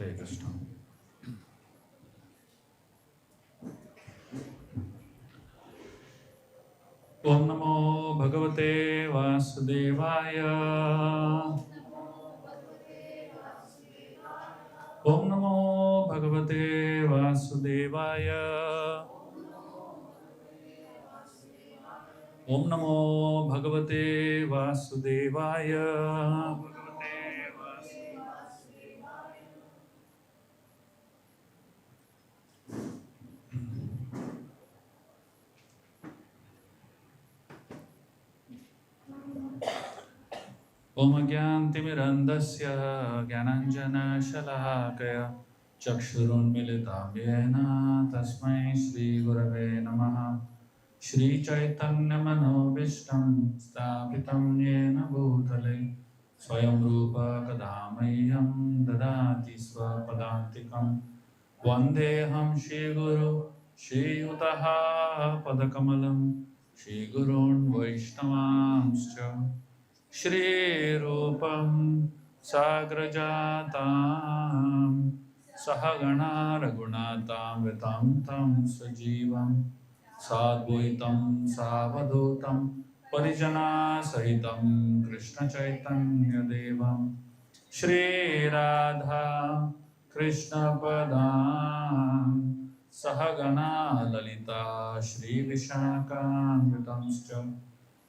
Hare Krishna. Om Namo Bhagavate Vasudevaya. Om Namo Bhagavate Vasudevaya. Om Namo Bhagavate Vasudevaya. Om Agyantimirandasya Gyananjana Shalakaya Chakshurunmilitam Yena Tasmai Shri Gurave Namaha Shri Chaitanya Manobishtam Sthapitam Yena Bhutale Swayam Rupa Kadamayam Dadati Swapadantikam Vandeham Shri Guru Shri Yutaha Padakamalam Shri Gurun Vaishnavamscha Shri Rupam Sagrajatam Sahagana Raghunatam Vitam Tam Sajivam Sadvaitam Savadutam Parijana Sahitam Krishna Chaitanya Devam Shri Radha Krishna Padam Sahagana Lalita Shri Vishakam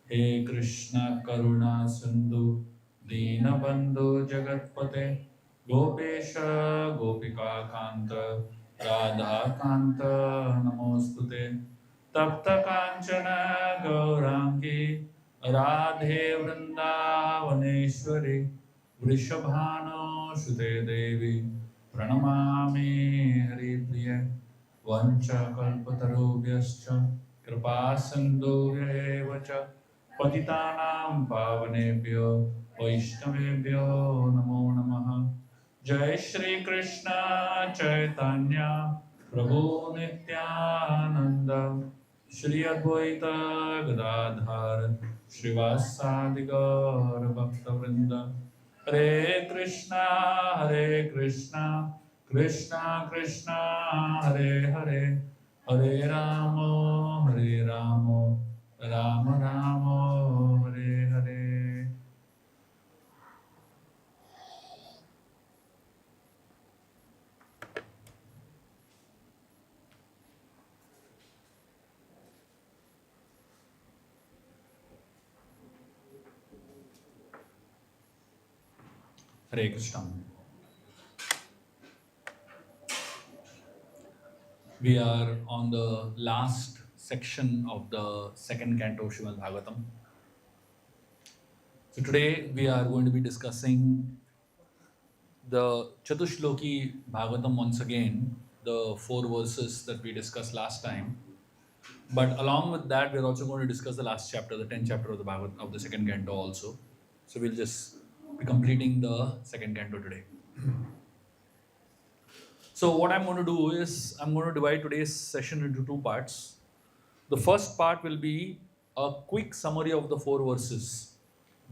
He Krishna Karuna Sindhu Deenabandhu Jagatpate Gopesha Gopika Kanta Radha Kanta Namostute Tapta Kanchana Gaurangi Radhe Vrindavaneshwari Vrishabhano Shude Devi Pranamami Haripriya Vancha Kalpatarubhyascha Kripa Sindhuvya Patitanam Pavanebhyo Vaishnavebhyo Namo Namaha Jai Shri Krishna Chaitanya Prabhu Nityananda Shri Advaita Gadadhar Srivasadi Gaur Bhaktavrinda Hare Krishna Krishna Krishna Hare Hare Hare Ramo Rama Rama Hare Hare. Hare Krishna. We are on the last section of the second canto of Srimad Bhagavatam. So today we are going to be discussing the Chatusloki Bhagavatam once again, the 4 verses that we discussed last time. But along with that, we're also going to discuss the last chapter, the 10th chapter of the Bhagavatam, of the second canto also. So we'll just be completing the second canto today. So what I'm going to do is I'm going to divide today's session into 2 parts. The first part will be a quick summary of the 4 verses,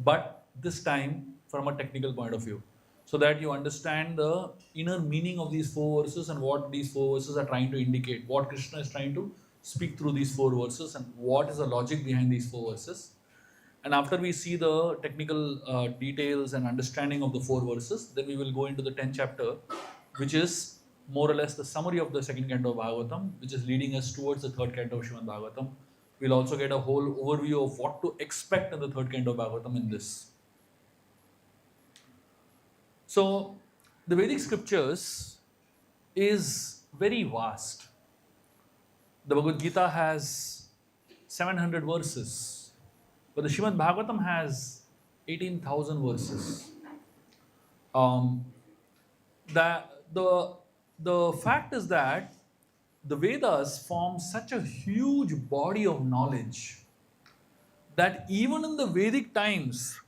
but this time from a technical point of view, so that you understand the inner meaning of these 4 verses and what these 4 verses are trying to indicate, what Krishna is trying to speak through these 4 verses and what is the logic behind these 4 verses. And after we see the technical details and understanding of the 4 verses, then we will go into the 10th chapter, which is more or less the summary of the second canto of Bhagavatam, which is leading us towards the third canto of Srimad Bhagavatam. We'll also get a whole overview of what to expect in the third canto of Bhagavatam in this. So, the Vedic scriptures is very vast. The Bhagavad Gita has 700 verses, but the Srimad Bhagavatam has 18,000 verses. The fact is that the Vedas form such a huge body of knowledge that even in the Vedic times,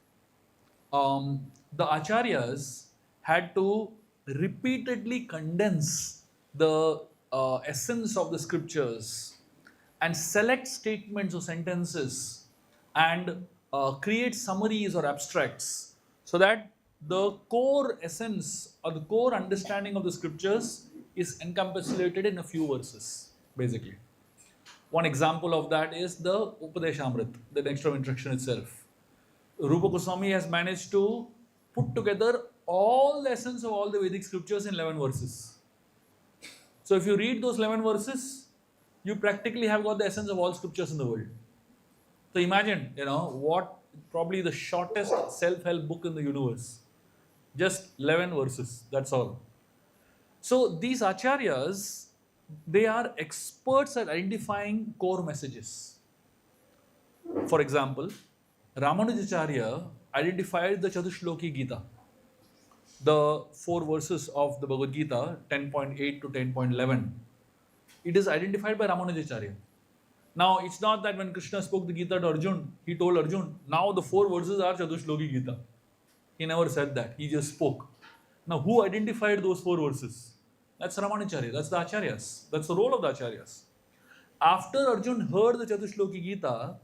the acharyas had to repeatedly condense the essence of the scriptures and select statements or sentences and create summaries or abstracts so that the core essence or the core understanding of the scriptures is encapsulated in a few verses, basically. One example of that is the Upadeshamrit, the next of instruction itself. Rupa Goswami has managed to put together all the essence of all the Vedic scriptures in 11 verses. So if you read those 11 verses, you practically have got the essence of all scriptures in the world. So imagine, what probably the shortest self-help book in the universe. Just 11 verses, that's all. So these acharyas, they are experts at identifying core messages. For example, Ramanujacharya identified the Chatusloki Gita, the four verses of the Bhagavad Gita, 10.8 to 10.11. It is identified by Ramanujacharya. Now, it's not that when Krishna spoke the Gita to Arjun, he told Arjun, now the four verses are Chatusloki Gita. He never said that. He just spoke. Now, who identified those four verses? That's Ramanujacharya. That's the Acharyas. That's the role of the Acharyas. After Arjun heard the Chatusloki Gita,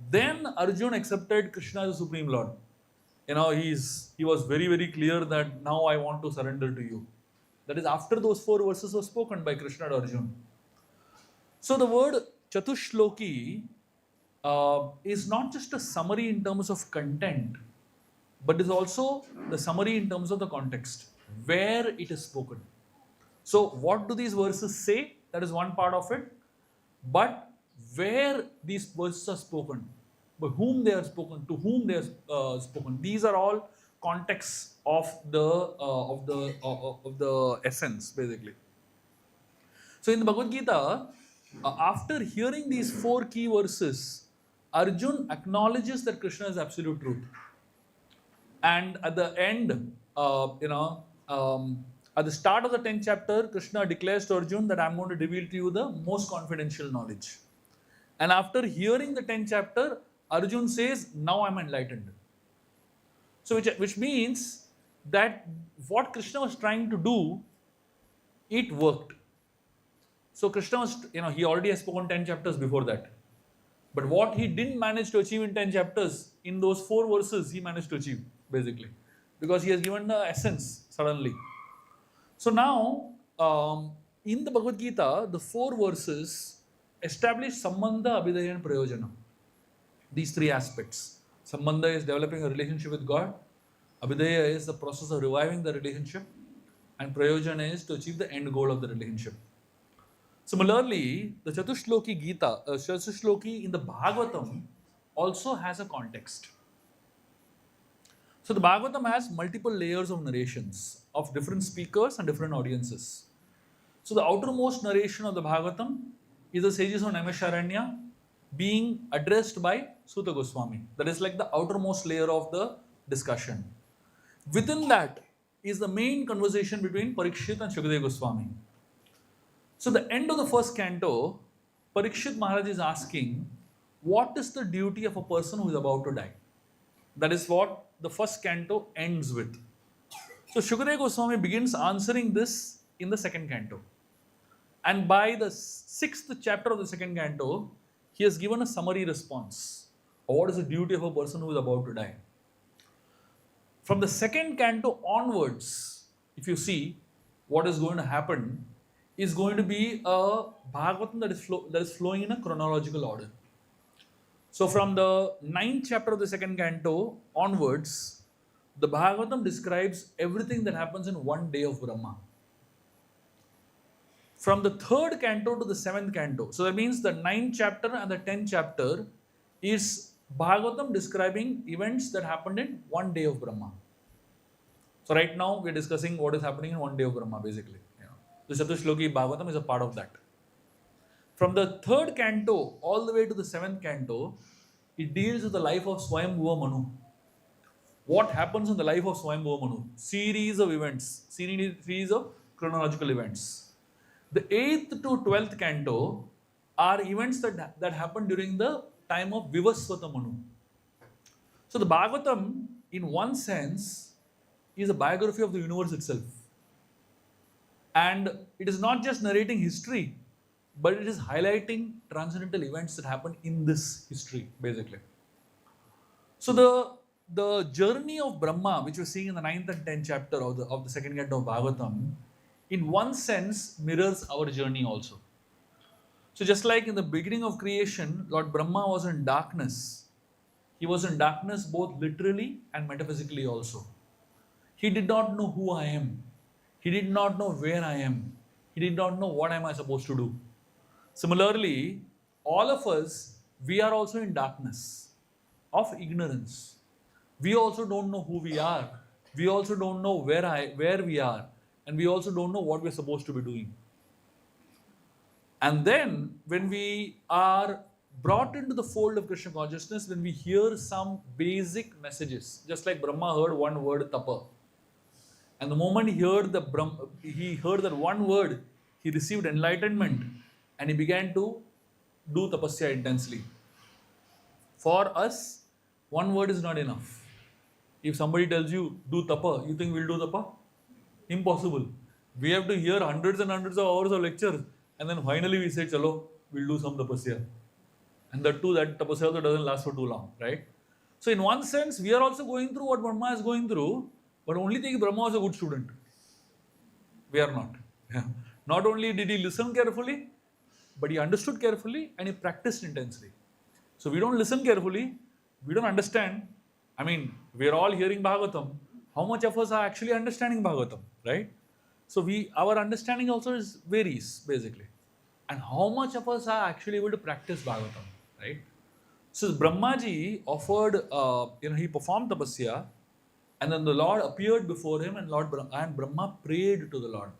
then Arjun accepted Krishna as the Supreme Lord. He was very, very clear that now I want to surrender to you. That is after those four verses were spoken by Krishna to Arjun. So the word Chatushloki is not just a summary in terms of content, but is also the summary in terms of the context, where it is spoken. So what do these verses say? That is one part of it. But where these verses are spoken, by whom they are spoken, to whom they are spoken, these are all contexts of the essence, basically. So in the Bhagavad Gita, after hearing these four key verses, Arjun acknowledges that Krishna is absolute truth. And at the end, at the start of the 10th chapter, Krishna declares to Arjun that I'm going to reveal to you the most confidential knowledge. And after hearing the 10th chapter, Arjun says, now I'm enlightened. So which means that what Krishna was trying to do, it worked. So Krishna was, he already has spoken 10 chapters before that. But what he didn't manage to achieve in 10 chapters, in those four verses, he managed to achieve, basically. Because he has given the essence suddenly. So now, in the Bhagavad Gita, the four verses establish Sambandha, Abhidaya and Prayojana. These three aspects. Sambandha is developing a relationship with God. Abhidaya is the process of reviving the relationship. And Prayojana is to achieve the end goal of the relationship. Similarly, the Chatushloki Gita, Chatushloki in the Bhagavatam also has a context. So the Bhagavatam has multiple layers of narrations of different speakers and different audiences. So the outermost narration of the Bhagavatam is the sages of Namisharanya being addressed by Suta Goswami. That is like the outermost layer of the discussion. Within that is the main conversation between Parikshit and Shukadeva Goswami. So the end of the first canto, Parikshit Maharaj is asking, what is the duty of a person who is about to die? That is what the first canto ends with. So Shukadeva Goswami begins answering this in the second canto. And by the 6th chapter of the second canto, he has given a summary response of what is the duty of a person who is about to die. From the second canto onwards, if you see what is going to happen, is going to be a Bhagavatam that is flowing in a chronological order. So from the 9th chapter of the second canto onwards, the Bhagavatam describes everything that happens in one day of Brahma. From the 3rd canto to the 7th canto, so that means the 9th chapter and the 10th chapter is Bhagavatam describing events that happened in one day of Brahma. So right now we are discussing what is happening in one day of Brahma, basically. The Chatushloki Bhagavatam is a part of that. From the 3rd canto all the way to the 7th canto, it deals with the life of Swayambhuva Manu. What happens in the life of Swayambhuva Manu? Series of events, series of chronological events. The 8th to 12th canto are events that happen during the time of Vivaswata Manu. So the Bhagavatam, in one sense, is a biography of the universe itself. And it is not just narrating history, but it is highlighting transcendental events that happen in this history, basically. So the journey of Brahma, which we're seeing in the 9th and 10th chapter of the second canto of Bhagavatam, in one sense mirrors our journey also. So just like in the beginning of creation, Lord Brahma was in darkness. He was in darkness both literally and metaphysically also. He did not know who I am. He did not know where I am. He did not know what am I supposed to do. Similarly, all of us, we are also in darkness of ignorance. We also don't know who we are. We also don't know where we are. And we also don't know what we're supposed to be doing. And then when we are brought into the fold of Krishna consciousness, when we hear some basic messages, just like Brahma heard one word, tapa. And the moment he heard that one word, he received enlightenment and he began to do tapasya intensely. For us, one word is not enough. If somebody tells you, do tapa, you think we'll do tapa? Impossible. We have to hear hundreds and hundreds of hours of lectures and then finally we say, chalo, we'll do some tapasya. And that tapasya also doesn't last for too long, right? So in one sense, we are also going through what Brahma is going through, but only thing Brahma was a good student. We are not. Not only did he listen carefully, but he understood carefully and he practiced intensely. So we don't listen carefully, we don't understand. I mean, we are all hearing Bhagavatam. How much of us are actually understanding Bhagavatam, right? So our understanding also varies basically. And how much of us are actually able to practice Bhagavatam, right? So Brahmaji offered, he performed tapasya, and then the Lord appeared before him, and Brahma prayed to the Lord.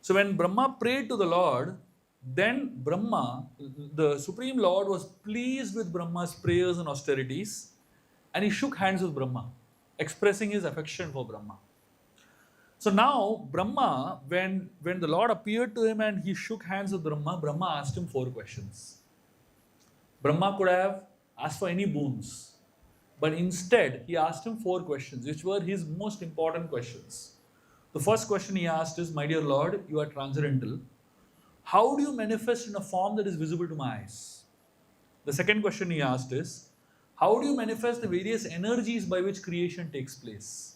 So when Brahma prayed to the Lord, then Brahma, the Supreme Lord, was pleased with Brahma's prayers and austerities, and he shook hands with Brahma, expressing his affection for Brahma. So now Brahma, when the Lord appeared to him and he shook hands with Brahma, Brahma asked him 4 questions. Brahma could have asked for any boons, but instead he asked him 4 questions, which were his most important questions. The first question he asked is, my dear Lord, you are transcendental. How do you manifest in a form that is visible to my eyes? The second question he asked is, how do you manifest the various energies by which creation takes place?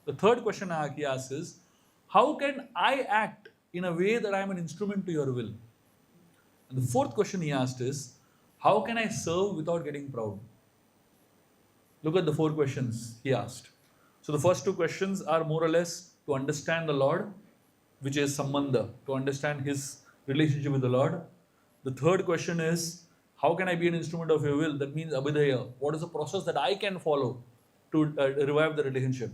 The third question he asks is, how can I act in a way that I am an instrument to your will? And the fourth question he asked is, how can I serve without getting proud? Look at the 4 questions he asked. So the first 2 questions are more or less to understand the Lord, which is sambandha, to understand his relationship with the Lord. The third question is, how can I be an instrument of your will? That means abhidaya. What is the process that I can follow to revive the relationship?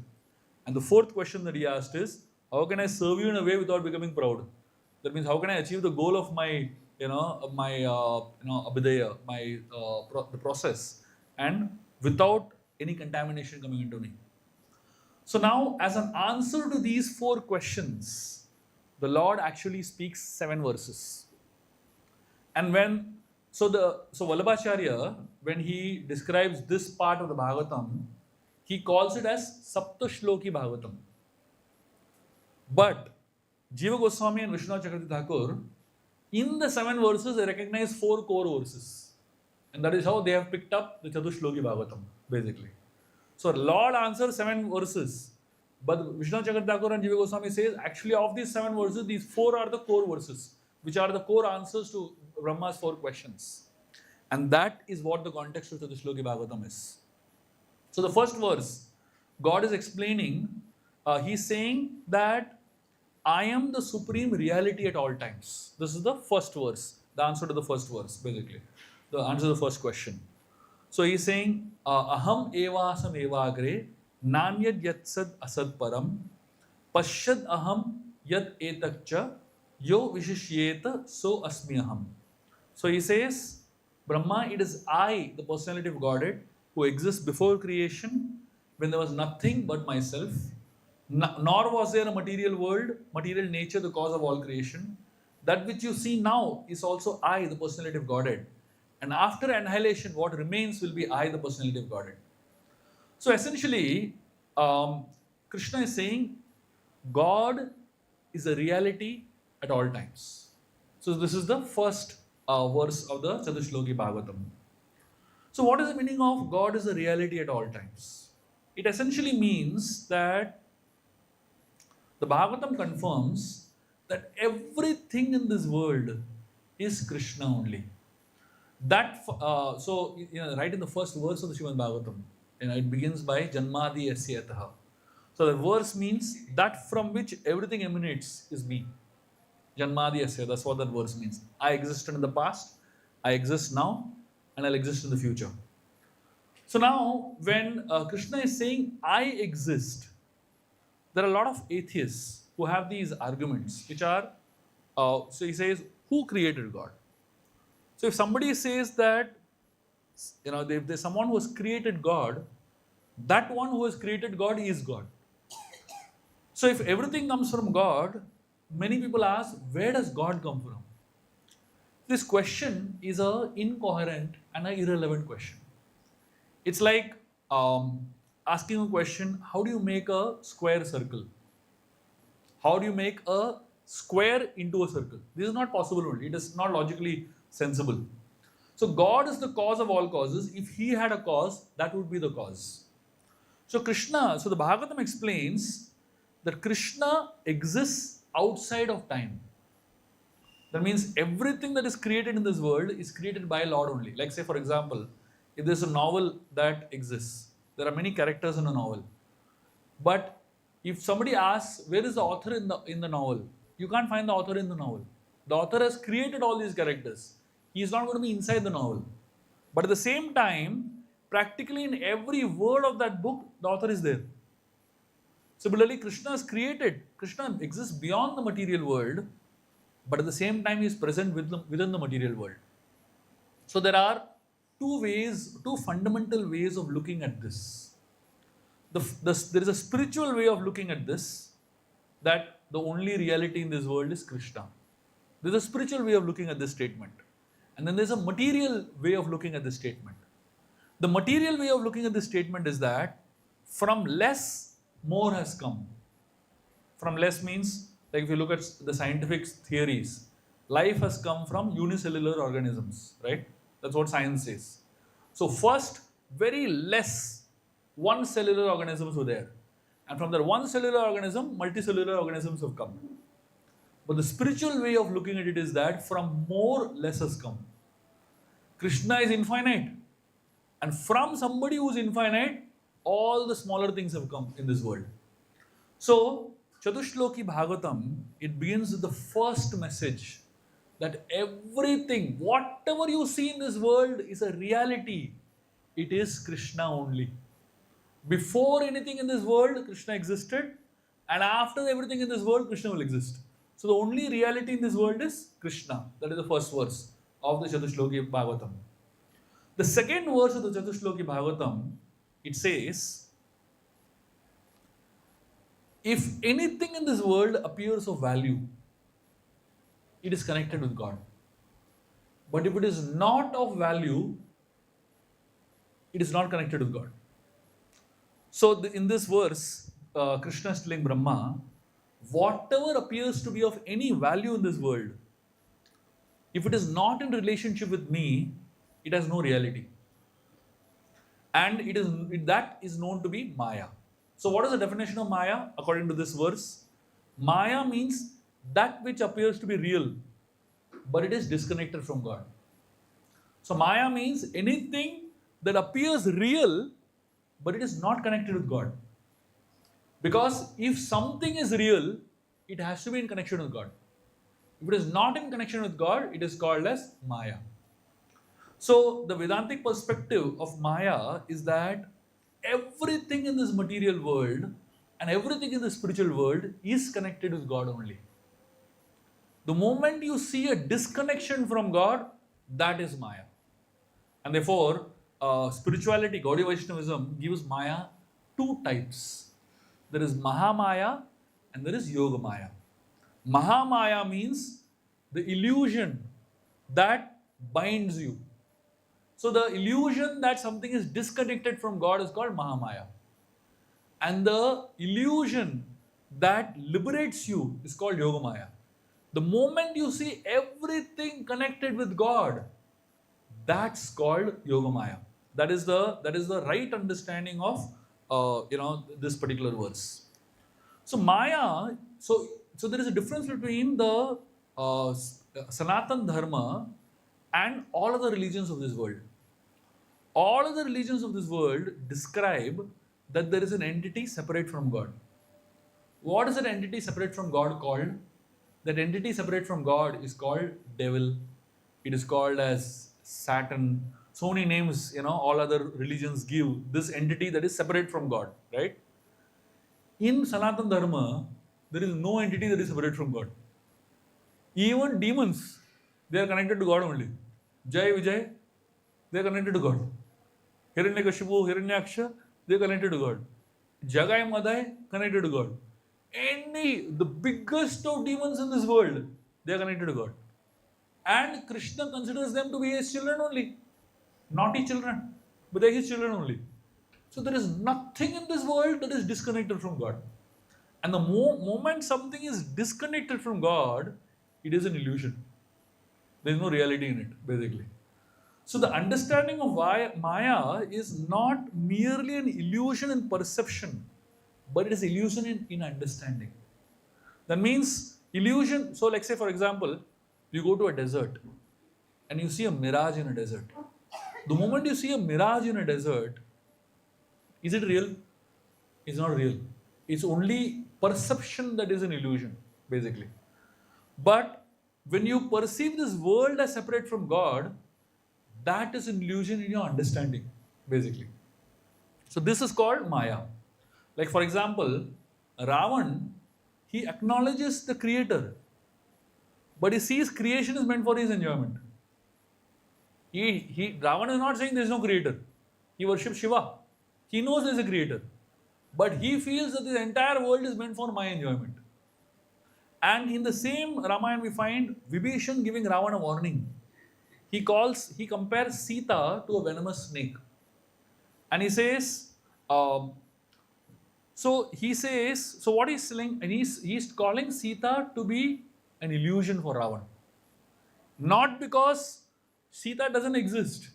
And the fourth question that he asked is, how can I serve you in a way without becoming proud? That means, how can I achieve the goal of my, abhidaya, the process, and without any contamination coming into me? So now, as an answer to these 4 questions, the Lord actually speaks 7 verses. And so Vallabhacharya, when he describes this part of the Bhagavatam, he calls it as Chatusloki Bhagavatam. But Jiva Goswami and Vishnu Chakravarti Thakur, in the 7 verses, they recognize 4 core verses. And that is how they have picked up the Chatusloki Bhagavatam, basically. So Lord answers 7 verses. But Vishnu Chakravarti Thakur and Jiva Goswami says, actually of these 7 verses, these 4 are the core verses, which are the core answers to Brahma's 4 questions. And that is what the context of Chatusloki Bhagavatam is. So the first verse, God is explaining, he's saying that I am the supreme reality at all times. This is the first verse, the answer to the first verse, basically. The answer to the first question. So he's saying, Aham evasam evagre, nanyad yatsad asad param, pashyad aham yat etakcha, yo vishishyeta so asmi aham. So he says, Brahma, it is I, the personality of Godhead, who exists before creation, when there was nothing but myself, nor was there a material world, material nature, the cause of all creation. That which you see now is also I, the personality of Godhead. And after annihilation, what remains will be I, the personality of Godhead. So essentially, Krishna is saying, God is a reality at all times. So this is the first verse of the Chatusloki Bhagavatam. So what is the meaning of God is a reality at all times? it essentially means that the Bhagavatam confirms that everything in this world is Krishna only. Right in the first verse of the Srimad Bhagavatam, it begins by Janmadi Yasyataha. So the verse means that from which everything emanates is me. Janmadi Asya, that's what that verse means. I existed in the past, I exist now, and I'll exist in the future. So now, when Krishna is saying, I exist, there are a lot of atheists who have these arguments, which are, so he says, who created God? So if somebody says that, if there's someone who has created God, that one who has created God is God. So if everything comes from God, many people ask, where does God come from? This question is an incoherent and an irrelevant question. It's like asking a question, how do you make a square circle? How do you make a square into a circle? This is not possible only. It is not logically sensible. So God is the cause of all causes. If He had a cause, that would be the cause. So the Bhagavatam explains that Krishna exists outside of time. That means everything that is created in this world is created by Lord only. Like say, for example, if there's a novel that exists, there are many characters in a novel. But if somebody asks, where is the author in the novel? You can't find the author in the novel. The author has created all these characters. He is not going to be inside the novel. But at the same time, practically in every word of that book, the author is there. Similarly, Krishna exists beyond the material world, but at the same time, he is present within the material world. So there are two fundamental ways of looking at this. There is a spiritual way of looking at this, that the only reality in this world is Krishna. There is a spiritual way of looking at this statement. And then there's a material way of looking at this statement. The material way of looking at this statement is that from less, more has come. From less means, like if you look at the scientific theories, life has come from unicellular organisms, right? That's what science says. So first, very less one cellular organisms were there. And from that one cellular organism, multicellular organisms have come. But the spiritual way of looking at it is that from more, less has come. Krishna is infinite. And from somebody who is infinite, all the smaller things have come in this world. So, Chatusloki Bhagavatam, it begins with the first message that everything, whatever you see in this world is a reality. It is Krishna only. Before anything in this world, Krishna existed, and after everything in this world, Krishna will exist. So the only reality in this world is Krishna. That is the first verse of the Chatusloki Bhagavatam. The second verse of the Chatusloki Bhagavatam, it says, if anything in this world appears of value, it is connected with God. But if it is not of value, it is not connected with God. So in this verse, Krishna is telling Brahma, whatever appears to be of any value in this world, if it is not in relationship with me, it has no reality. And that is known to be Maya. So what is the definition of Maya according to this verse? Maya means that which appears to be real, but it is disconnected from God. So Maya means anything that appears real, but it is not connected with God. Because if something is real, it has to be in connection with God. If it is not in connection with God, it is called as Maya. So the Vedantic perspective of Maya is that everything in this material world and everything in the spiritual world is connected with God only. The moment you see a disconnection from God, that is Maya. And therefore, spirituality, Gaudiya Vaishnavism gives Maya two types. There is Mahamaya and there is Yoga Maya. Mahamaya means the illusion that binds you. So the illusion that something is disconnected from God is called Mahamaya. And the illusion that liberates you is called Yoga Maya. The moment you see everything connected with God, that's called Yoga Maya. That is the right understanding of this particular verse. So Maya, so there is a difference between the Sanatan Dharma and all other religions of this world. All other religions of this world describe that there is an entity separate from God. What is that entity separate from God called? That entity separate from God is called devil. It is called as Satan. So many names, all other religions give this entity that is separate from God, right? In Sanatan Dharma, there is no entity that is separate from God. Even demons, they are connected to God only. Jai Vijay, they are connected to God. Hiranyakashipu, Hiranyaksha, they are connected to God. Jagai Madai, connected to God. The biggest of demons in this world, they are connected to God. And Krishna considers them to be his children only. Naughty children, but they are his children only. So there is nothing in this world that is disconnected from God. And the moment something is disconnected from God, it is an illusion. There is no reality in it, basically. So the understanding of Maya is not merely an illusion in perception, but it is illusion in understanding. That means illusion. So, like say for example, you go to a desert and you see a mirage in a desert. The moment you see a mirage in a desert, is it real? It's not real. It's only perception that is an illusion, basically. But when you perceive this world as separate from God, that is an illusion in your understanding, basically. So this is called Maya. Like for example, Ravan, he acknowledges the creator, but he sees creation is meant for his enjoyment. Ravan is not saying there is no creator. He worships Shiva. He knows there is a creator. But he feels that the entire world is meant for my enjoyment. And in the same Ramayana, we find Vibhishan giving Ravan a warning. He compares Sita to a venomous snake. And he says, so what he's saying, and he's calling Sita to be an illusion for Ravan. Not because Sita doesn't exist,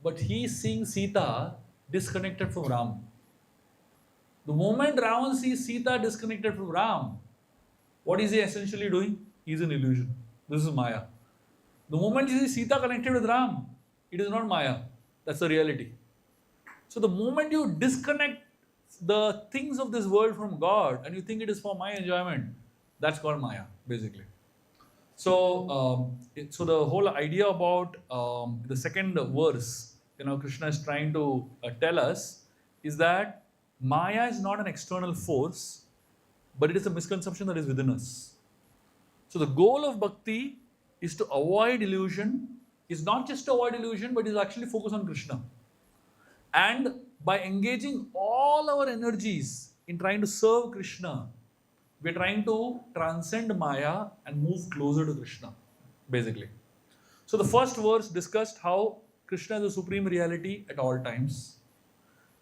but he's seeing Sita disconnected from Ram. The moment Ravan sees Sita disconnected from Ram, what is he essentially doing? He's an illusion. This is Maya. The moment you see Sita connected with Ram, it is not Maya. That's the reality. So the moment you disconnect the things of this world from God and you think it is for my enjoyment, that's called Maya, basically. So, so the whole idea about the second verse, Krishna is trying to tell us is that Maya is not an external force, but it is a misconception that is within us. So the goal of bhakti is to avoid illusion, is not just to avoid illusion, but is actually focus on Krishna. And by engaging all our energies in trying to serve Krishna, we're trying to transcend Maya and move closer to Krishna, basically. So the first verse discussed how Krishna is the supreme reality at all times.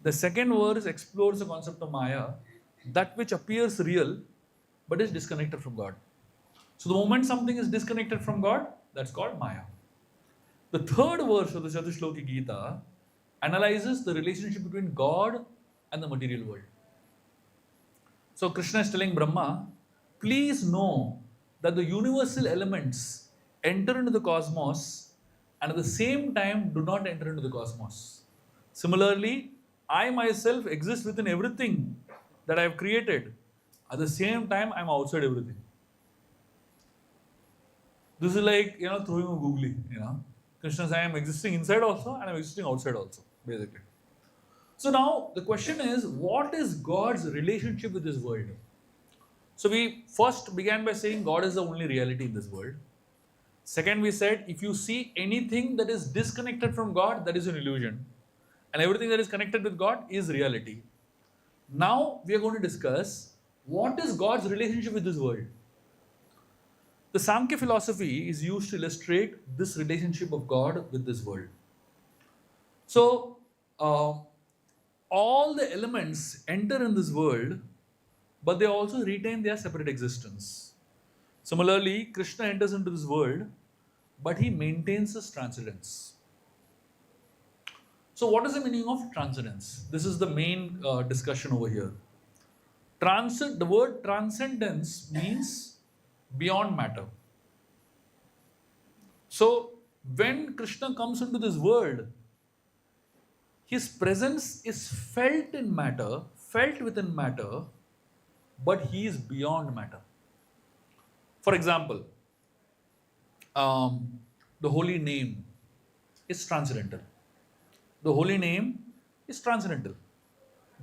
The second verse explores the concept of Maya, that which appears real but is disconnected from God. So the moment something is disconnected from God, that's called Maya. The third verse of the Chatusloki Gita analyzes the relationship between God and the material world. So Krishna is telling Brahma, please know that the universal elements enter into the cosmos and at the same time do not enter into the cosmos. Similarly, I myself exist within everything that I have created. At the same time, I am outside everything. This is like, throwing a googly, Krishna says, I am existing inside also and I am existing outside also, basically. So now the question is, what is God's relationship with this world? So we first began by saying God is the only reality in this world. Second, we said, if you see anything that is disconnected from God, that is an illusion. And everything that is connected with God is reality. Now we are going to discuss what is God's relationship with this world. The Samkhya philosophy is used to illustrate this relationship of God with this world. So, all the elements enter in this world, but they also retain their separate existence. Similarly, Krishna enters into this world, but he maintains his transcendence. So So what is the meaning of transcendence? This is the main discussion over here. The word transcendence means beyond matter. So when Krishna comes into this world, his presence is felt in matter, felt within matter, but he is beyond matter. For example, the holy name is transcendental. The holy name is transcendental,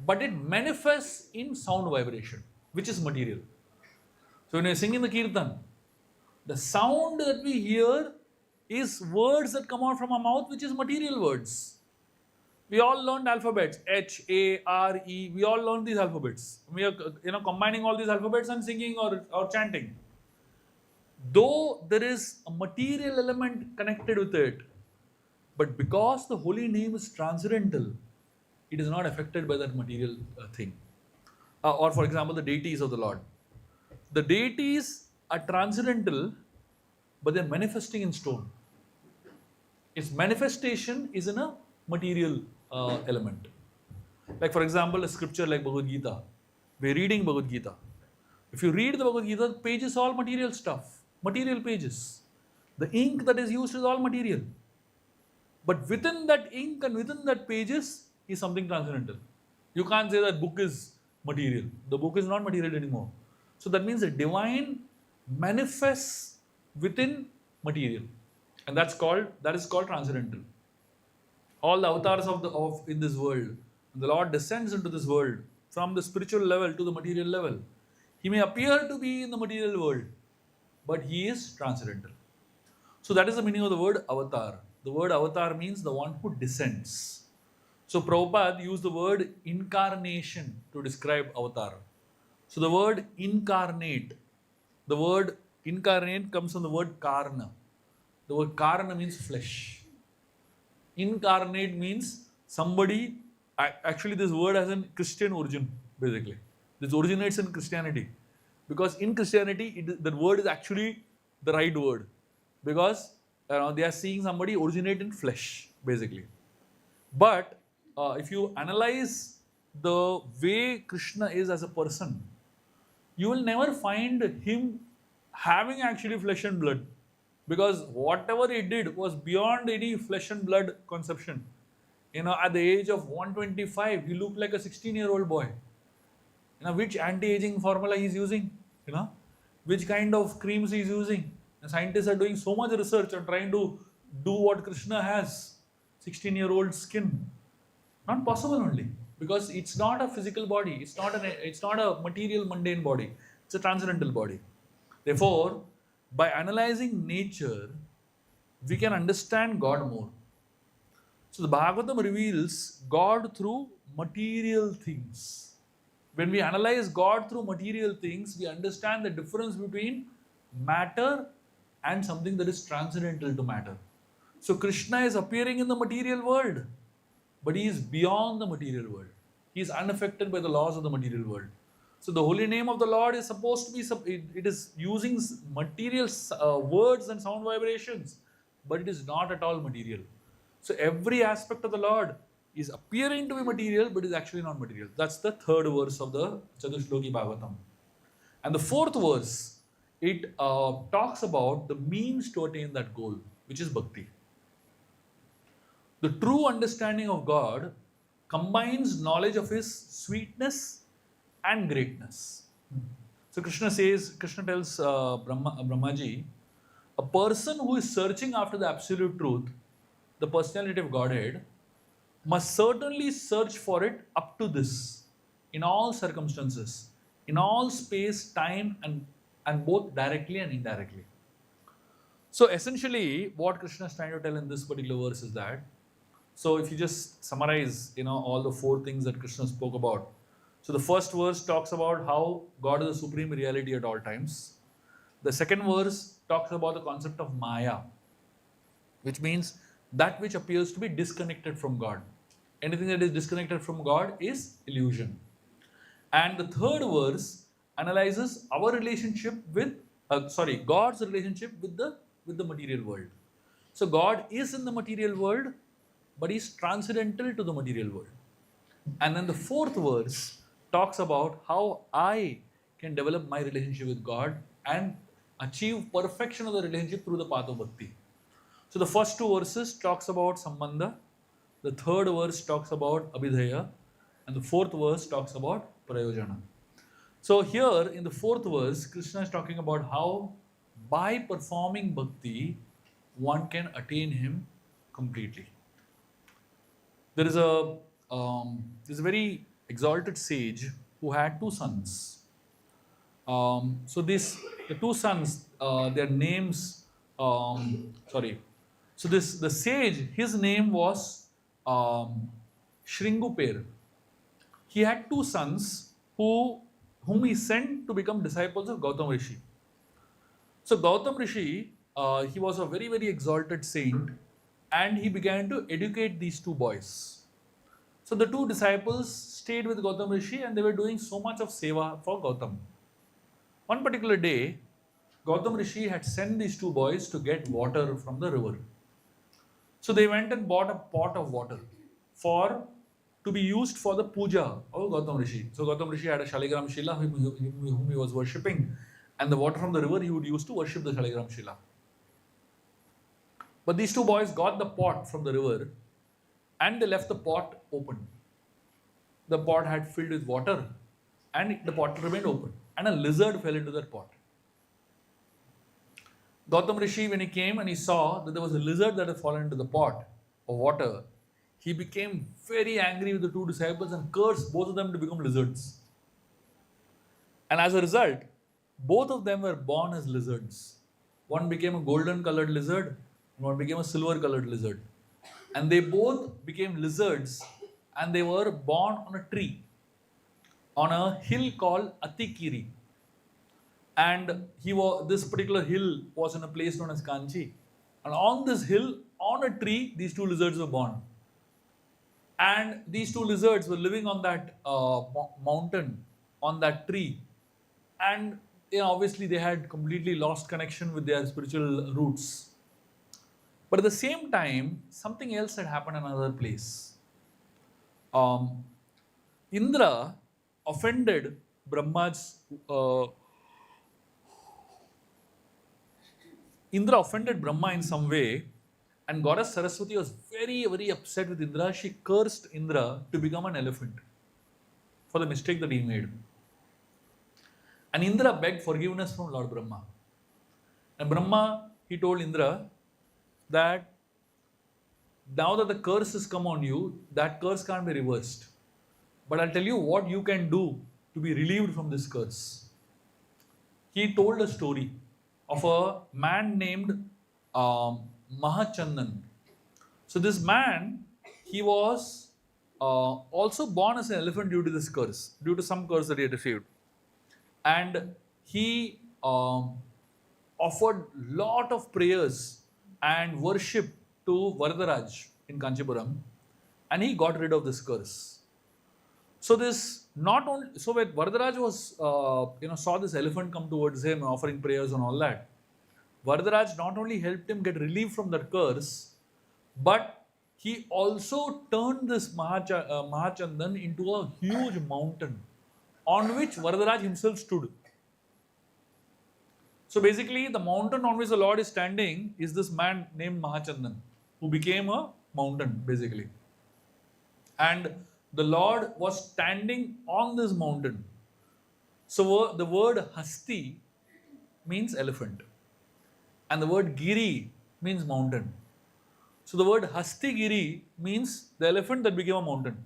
but it manifests in sound vibration, which is material. So when you're singing the kirtan, the sound that we hear is words that come out from our mouth, which is material words. We all learned alphabets, H, A, R, E. We all learned these alphabets. We are combining all these alphabets and singing or chanting. Though there is a material element connected with it, but because the holy name is transcendental, it is not affected by that material thing. Or for example, the deities of the Lord. The deities are transcendental, but they're manifesting in stone. Its manifestation is in a material element. Like for example, a scripture like Bhagavad Gita. We're reading Bhagavad Gita. If you read the Bhagavad Gita, the page is all material stuff, material pages. The ink that is used is all material. But within that ink and within that pages is something transcendental. You can't say that book is material. The book is not material anymore. So that means the divine manifests within material. And that is called transcendental. All the avatars of in this world, the Lord descends into this world from the spiritual level to the material level. He may appear to be in the material world, but he is transcendental. So that is the meaning of the word avatar. The word avatar means the one who descends. So Prabhupada used the word incarnation to describe avatar. So the word incarnate comes from the word karna. The word karna means flesh. Incarnate means somebody, actually this word has a Christian origin basically. This originates in Christianity. Because in Christianity, the word is actually the right word. Because they are seeing somebody originate in flesh, basically. But if you analyze the way Krishna is as a person, you will never find him having actually flesh and blood. Because whatever he did was beyond any flesh and blood conception. At the age of 125, he looked like a 16-year-old boy. Which anti-aging formula he's using, which kind of creams he's using. The scientists are doing so much research on trying to do what Krishna has, 16-year-old skin. Not possible only, because it's not a physical body, it's not a material mundane body, it's a transcendental body. Therefore, by analyzing nature, we can understand God more. So the Bhagavatam reveals God through material things. When we analyze God through material things, we understand the difference between matter and something that is transcendental to matter. So Krishna is appearing in the material world, but he is beyond the material world. He is unaffected by the laws of the material world. So the holy name of the Lord is supposed to be, it is using material words and sound vibrations, but it is not at all material. So every aspect of the Lord is appearing to be material, but is actually not material. That's the third verse of the Chatusloki Bhagavatam. And the fourth verse, it talks about the means to attain that goal, which is bhakti. The true understanding of God combines knowledge of his sweetness and greatness. So Krishna tells Brahmaji, a person who is searching after the absolute truth, the personality of Godhead, must certainly search for it up to this, in all circumstances, in all space, time, and both directly and indirectly. So essentially, what Krishna is trying to tell in this particular verse is that, so if you just summarize, all the four things that Krishna spoke about. So the first verse talks about how God is the supreme reality at all times. The second verse talks about the concept of Maya, which means that which appears to be disconnected from God. Anything that is disconnected from God is illusion. And the third verse analyzes our relationship with, God's relationship with the material world. So God is in the material world, but he's transcendental to the material world. And then the fourth verse talks about how I can develop my relationship with God and achieve perfection of the relationship through the path of bhakti. So the first two verses talks about sambandha, the third verse talks about abhidheya, and the fourth verse talks about prayojana. So here in the fourth verse, Krishna is talking about how by performing bhakti, one can attain him completely. There is a very exalted sage who had two sons. The two sons, their names. Sorry. So the sage, his name was Shringuper. He had two sons whom he sent to become disciples of Gautam Rishi. So Gautam Rishi, he was a very, very exalted saint, and he began to educate these two boys. So the two disciples stayed with Gautam Rishi and they were doing so much of seva for Gautam. One particular day, Gautam Rishi had sent these two boys to get water from the river. So they went and bought a pot of water to be used for the puja of Gautam Rishi. So Gautam Rishi had a Shaligram Shila whom he was worshipping, and the water from the river he would use to worship the Shaligram Shila. But these two boys got the pot from the river and they left the pot open. The pot had filled with water and the pot remained open, and a lizard fell into that pot. Gautam Rishi, when he came and he saw that there was a lizard that had fallen into the pot of water, he became very angry with the two disciples and cursed both of them to become lizards. And as a result, both of them were born as lizards. One became a golden colored lizard and one became a silver colored lizard. And they both became lizards and they were born on a tree, on a hill called Atikiri. And this particular hill was in a place known as Kanchi. And on this hill, on a tree, these two lizards were born. And these two lizards were living on that mountain, on that tree. And obviously they had completely lost connection with their spiritual roots. But at the same time, something else had happened in another place. Indra offended Brahma's Indra offended Brahma in some way, and Goddess Saraswati was very, very upset with Indra. She cursed Indra to become an elephant for the mistake that he made. And Indra begged forgiveness from Lord Brahma. And Brahma, he told Indra that now that the curse has come on you, that curse can't be reversed. But I'll tell you what you can do to be relieved from this curse. He told a story of a man named Mahachandan. So this man, he was also born as an elephant due to this curse, due to some curse that he had received. And he offered lot of prayers and worship to Varadaraj in Kanchipuram, and he got rid of this curse. So when Varadaraj was saw this elephant come towards him offering prayers and all that, Varadaraj not only helped him get relief from that curse, but he also turned this Mahachandan into a huge mountain on which Varadaraj himself stood. So basically, the mountain on which the Lord is standing is this man named Mahachandan, who became a mountain basically. And the Lord was standing on this mountain. So the word Hasti means elephant, and the word Giri means mountain. So the word Hastigiri means the elephant that became a mountain.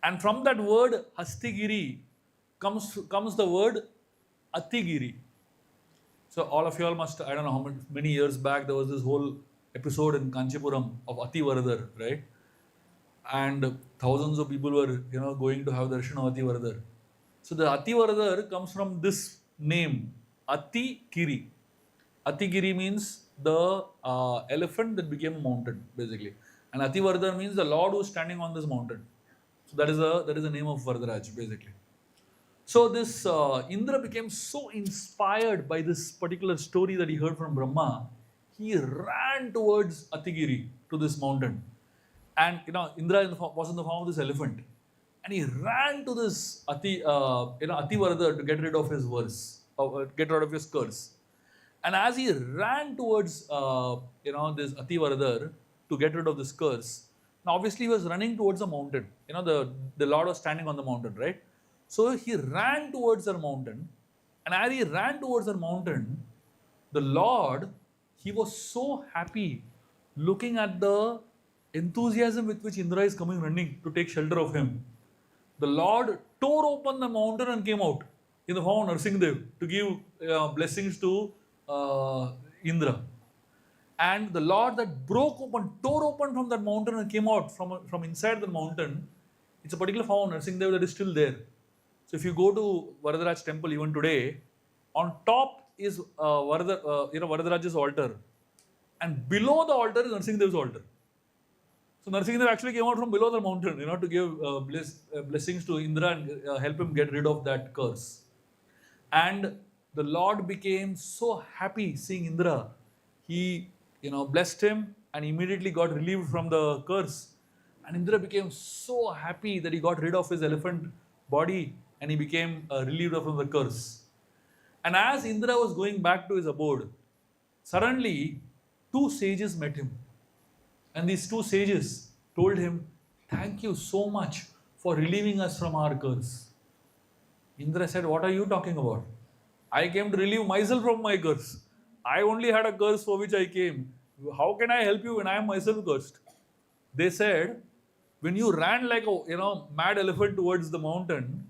And from that word Hastigiri comes the word Atigiri. So all of you all must, I don't know how many years back, there was this whole episode in Kanchipuram of Ati Varadar, right? And thousands of people were, going to have darshan of Ati Varadar. So the Ati Varadar comes from this name, Ati Giri. Ati Giri means the elephant that became a mountain, basically. And Ati Varadar means the Lord who is standing on this mountain. So that is the name of Varadaraj, basically. So this Indra became so inspired by this particular story that he heard from Brahma, he ran towards Atigiri, to this mountain. And Indra was in the form of this elephant, and he ran to this Ati Varadar to get rid of his get rid of his curse. And as he ran towards this Ati Varadar to get rid of this curse, now obviously he was running towards a mountain. The Lord was standing on the mountain, right? So he ran towards the mountain, and as he ran towards the mountain, the Lord, he was so happy looking at the enthusiasm with which Indra is coming running to take shelter of him. The Lord tore open the mountain and came out in the form of Narsingadev to give blessings to Indra. And the Lord that tore open from that mountain and came out from inside the mountain, it's a particular form of Narsingadev that is still there. So if you go to Varadaraj temple even today, on top is Varadaraj's altar, and below the altar is Narsinghdev's altar. So Narsingdev actually came out from below the mountain, to give blessings to Indra and help him get rid of that curse. And the Lord became so happy seeing Indra. He, blessed him and immediately got relieved from the curse. And Indra became so happy that he got rid of his elephant body and he became relieved from the curse. And as Indra was going back to his abode, suddenly two sages met him. And these two sages told him, "Thank you so much for relieving us from our curse." Indra said, "What are you talking about? I came to relieve myself from my curse. I only had a curse for which I came. How can I help you when I am myself cursed?" They said, "When you ran like a mad elephant towards the mountain,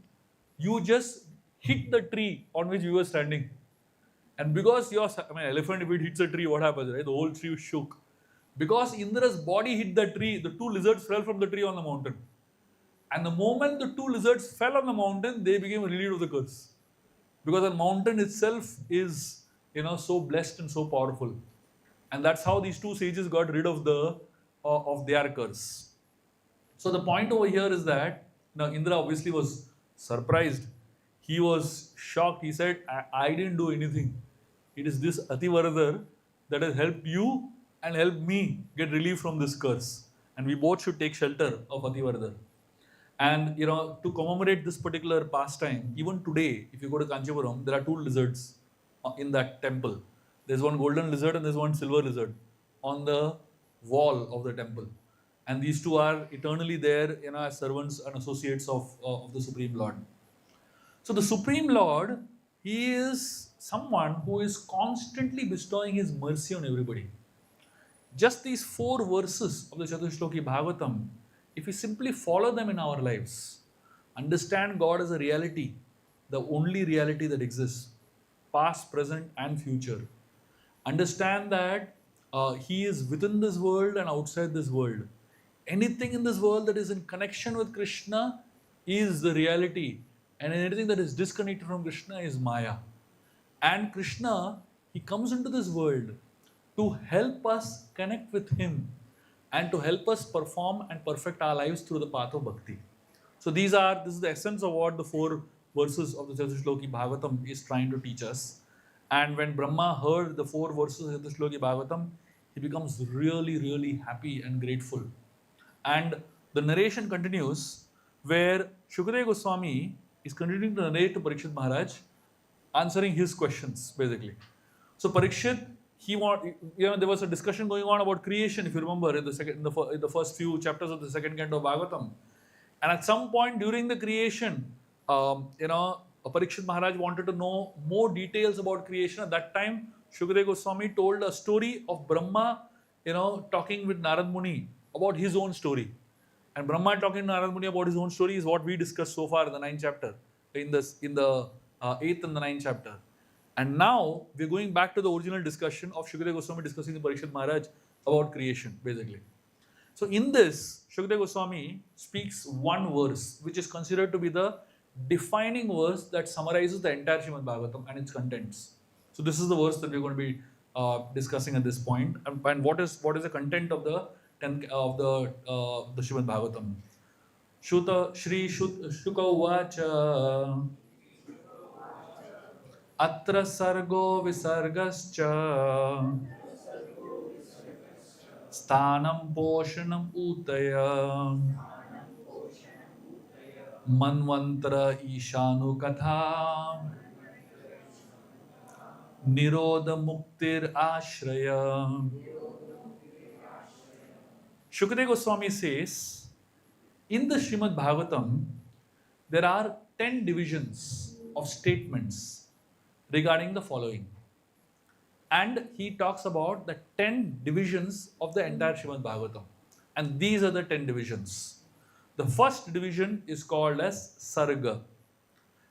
you just hit the tree on which we were standing. And because elephant, if it hits a tree, what happens, right? The whole tree shook. Because Indra's body hit the tree, the two lizards fell from the tree on the mountain. And the moment the two lizards fell on the mountain, they became relieved of the curse. Because the mountain itself is, so blessed and so powerful. And that's how these two sages got rid of their curse. So the point over here is that now Indra obviously was surprised. He was shocked. He said, I didn't do anything. It is this Ativaradar that has helped you and helped me get relief from this curse. And we both should take shelter of Ativaradar. And to commemorate this particular pastime, even today, if you go to Kanchipuram, there are two lizards in that temple. There's one golden lizard and there's one silver lizard on the wall of the temple. And these two are eternally there, as servants and associates of the Supreme Lord. So the Supreme Lord, he is someone who is constantly bestowing his mercy on everybody. Just these 4 verses of the Chatusloki Bhagavatam, if we simply follow them in our lives, understand God as a reality, the only reality that exists, past, present, and future. Understand that he is within this world and outside this world. Anything in this world that is in connection with Krishna is the reality, and anything that is disconnected from Krishna is Maya. And Krishna, he comes into this world to help us connect with him and to help us perform and perfect our lives through the path of bhakti. So this is the essence of what the 4 verses of the Chatusloki Bhagavatam is trying to teach us. And when Brahma heard the 4 verses of the Chatusloki Bhagavatam, he becomes really, really happy and grateful. And the narration continues where Shukadeva Goswami is continuing to narrate to Parikshit Maharaj, answering his questions basically. So Parikshit, there was a discussion going on about creation, if you remember, in the first few chapters of the second canto of Bhagavatam. And at some point during the creation, Parikshit Maharaj wanted to know more details about creation. At that time, Shukadeva Goswami told a story of Brahma, talking with Narad Muni about his own story. And Brahma talking to Narad Muni about his own story is what we discussed so far in the 9th chapter, in the 8th and the 9th chapter. And now we're going back to the original discussion of Shukadeva Goswami discussing with Parikshit Maharaj about creation, basically. So in this, Shukadeva Goswami speaks one verse, which is considered to be the defining verse that summarizes the entire Srimad Bhagavatam and its contents. So this is the verse that we're going to be discussing at this point. And what is the content of the Srimad Bhagavatam? Shri Shuka Uvacha Atra Sargo Visargascha Sthanam Poshanam Utaya Manvantara Ishanu Katha Nirodha Muktir Ashraya. Shukadeva Goswami says, in the Srimad Bhagavatam, there are 10 divisions of statements regarding the following. And he talks about the 10 divisions of the entire Srimad Bhagavatam. And these are the 10 divisions. The first division is called as Sarga.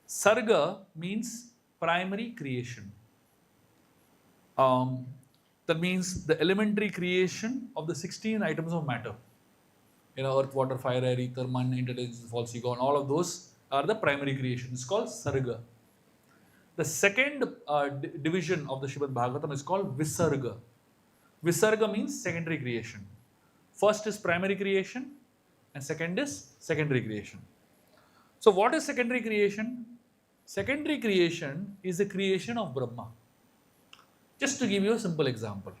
Sarga means primary creation. That means the elementary creation of the 16 items of matter. Earth, water, fire, air, ether, man, intelligence, false ego, and all of those are the primary creation. It's called Sarga. The second division of the Srimad Bhagavatam is called Visarga. Visarga means secondary creation. First is primary creation and second is secondary creation. So what is secondary creation? Secondary creation is the creation of Brahma. Just to give you a simple example.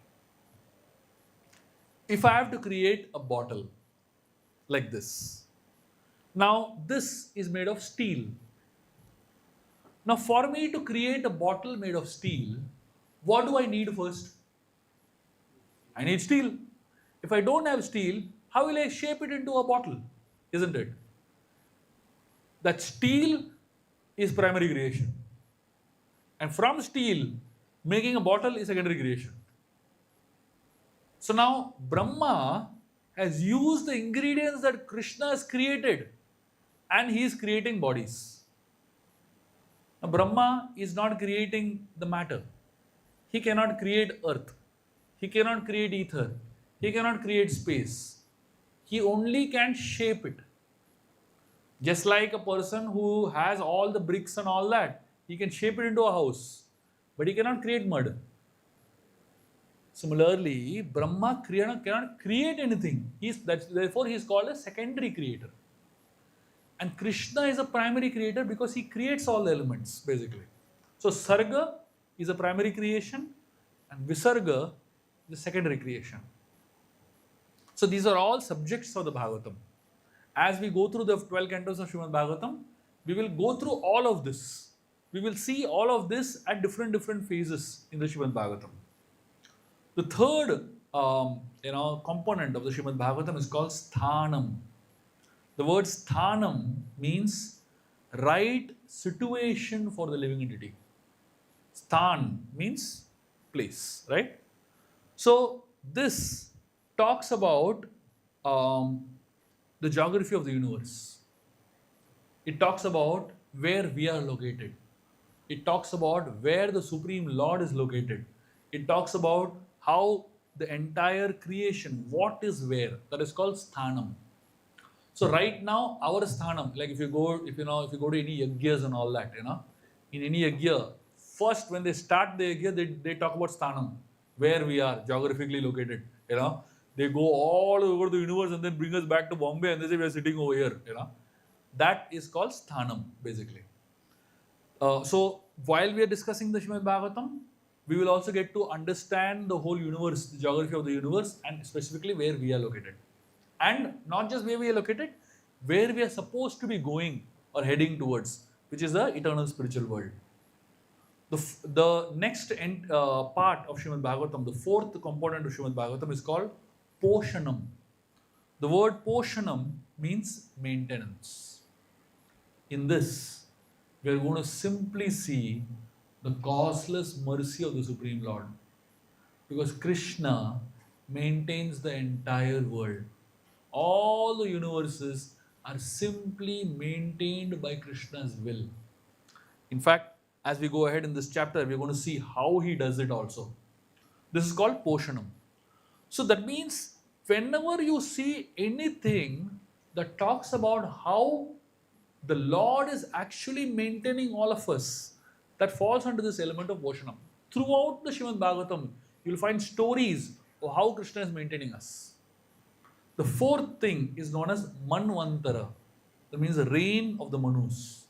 If I have to create a bottle like this. Now this is made of steel. Now for me to create a bottle made of steel, what do I need first? I need steel. If I don't have steel, how will I shape it into a bottle? Isn't it? That steel is primary creation. And from steel, making a bottle is secondary creation. So now Brahma has used the ingredients that Krishna has created and he is creating bodies. Now Brahma is not creating the matter. He cannot create earth. He cannot create ether. He cannot create space. He only can shape it. Just like a person who has all the bricks and all that, he can shape it into a house, but he cannot create mud. Similarly, Brahma cannot create anything. Therefore, he is called a secondary creator. And Krishna is a primary creator because he creates all the elements, basically. So, Sarga is a primary creation and Visarga is a secondary creation. So, these are all subjects of the Bhagavatam. As we go through the 12 cantos of Srimad Bhagavatam, we will go through all of this. We will see all of this at different phases in the Srimad Bhagavatam. The third component of the Srimad Bhagavatam is called Sthanam. The word Sthanam means right situation for the living entity. Sthan means place, right? So this talks about the geography of the universe. It talks about where we are located. It talks about where the Supreme Lord is located. It talks about how the entire creation, what is where, that is called Sthanam. So right now, our Sthanam, like if you go to any yagyas and all that, in any yagya, first when they start the yagya, they talk about Sthanam, where we are geographically located, They go all over the universe and then bring us back to Bombay and they say we are sitting over here, That is called Sthanam, basically. So while we are discussing the Srimad Bhagavatam, we will also get to understand the whole universe, the geography of the universe, and specifically where we are located. And not just where we are located, where we are supposed to be going or heading towards, which is the eternal spiritual world. The next part of Srimad Bhagavatam, the fourth component of Srimad Bhagavatam is called Poshanam. The word Poshanam means maintenance. In this, we are going to simply see the causeless mercy of the Supreme Lord. Because Krishna maintains the entire world. All the universes are simply maintained by Krishna's will. In fact, as we go ahead in this chapter, we're going to see how he does it also. This is called Poshanam. So that means whenever you see anything that talks about how the Lord is actually maintaining all of us, that falls under this element of Poshanam. Throughout the Srimad Bhagavatam, you'll find stories of how Krishna is maintaining us. The fourth thing is known as Manvantara. That means the reign of the Manus.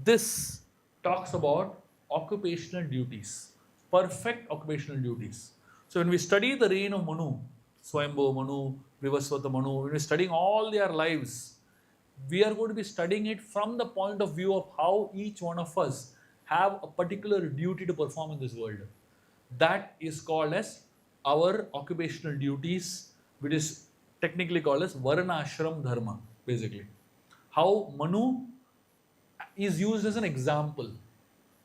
This talks about occupational duties, perfect occupational duties. So when we study the reign of Manu, Swayambhu Manu, Vivaswata Manu, when we're studying all their lives, we are going to be studying it from the point of view of how each one of us have a particular duty to perform in this world. That is called as our occupational duties, which is technically called as Varna Ashram Dharma, basically. How Manu is used as an example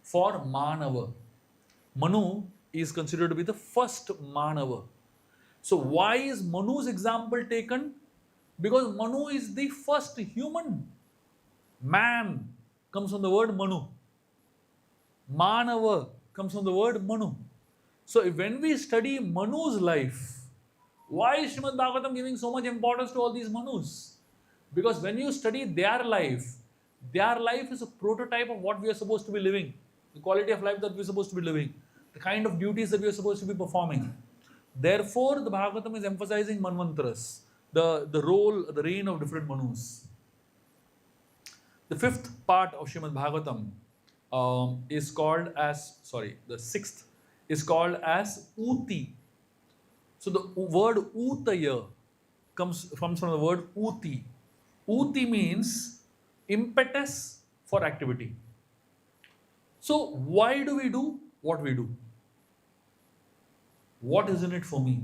for Manava. Manu is considered to be the first Manava. So why is Manu's example taken? Because Manu is the first human. Man comes from the word Manu. Manava comes from the word Manu. So when we study Manu's life, why is Srimad Bhagavatam giving so much importance to all these Manus? Because when you study their life is a prototype of what we are supposed to be living, the quality of life that we are supposed to be living, the kind of duties that we are supposed to be performing. Therefore, the Bhagavatam is emphasizing Manvantras, the role, the reign of different Manus. The fifth part of Srimad Bhagavatam is called as, the sixth is called as Uti. So the word Utaya comes from the word Uti. Uti means impetus for activity. So why do we do what we do? What is in it for me?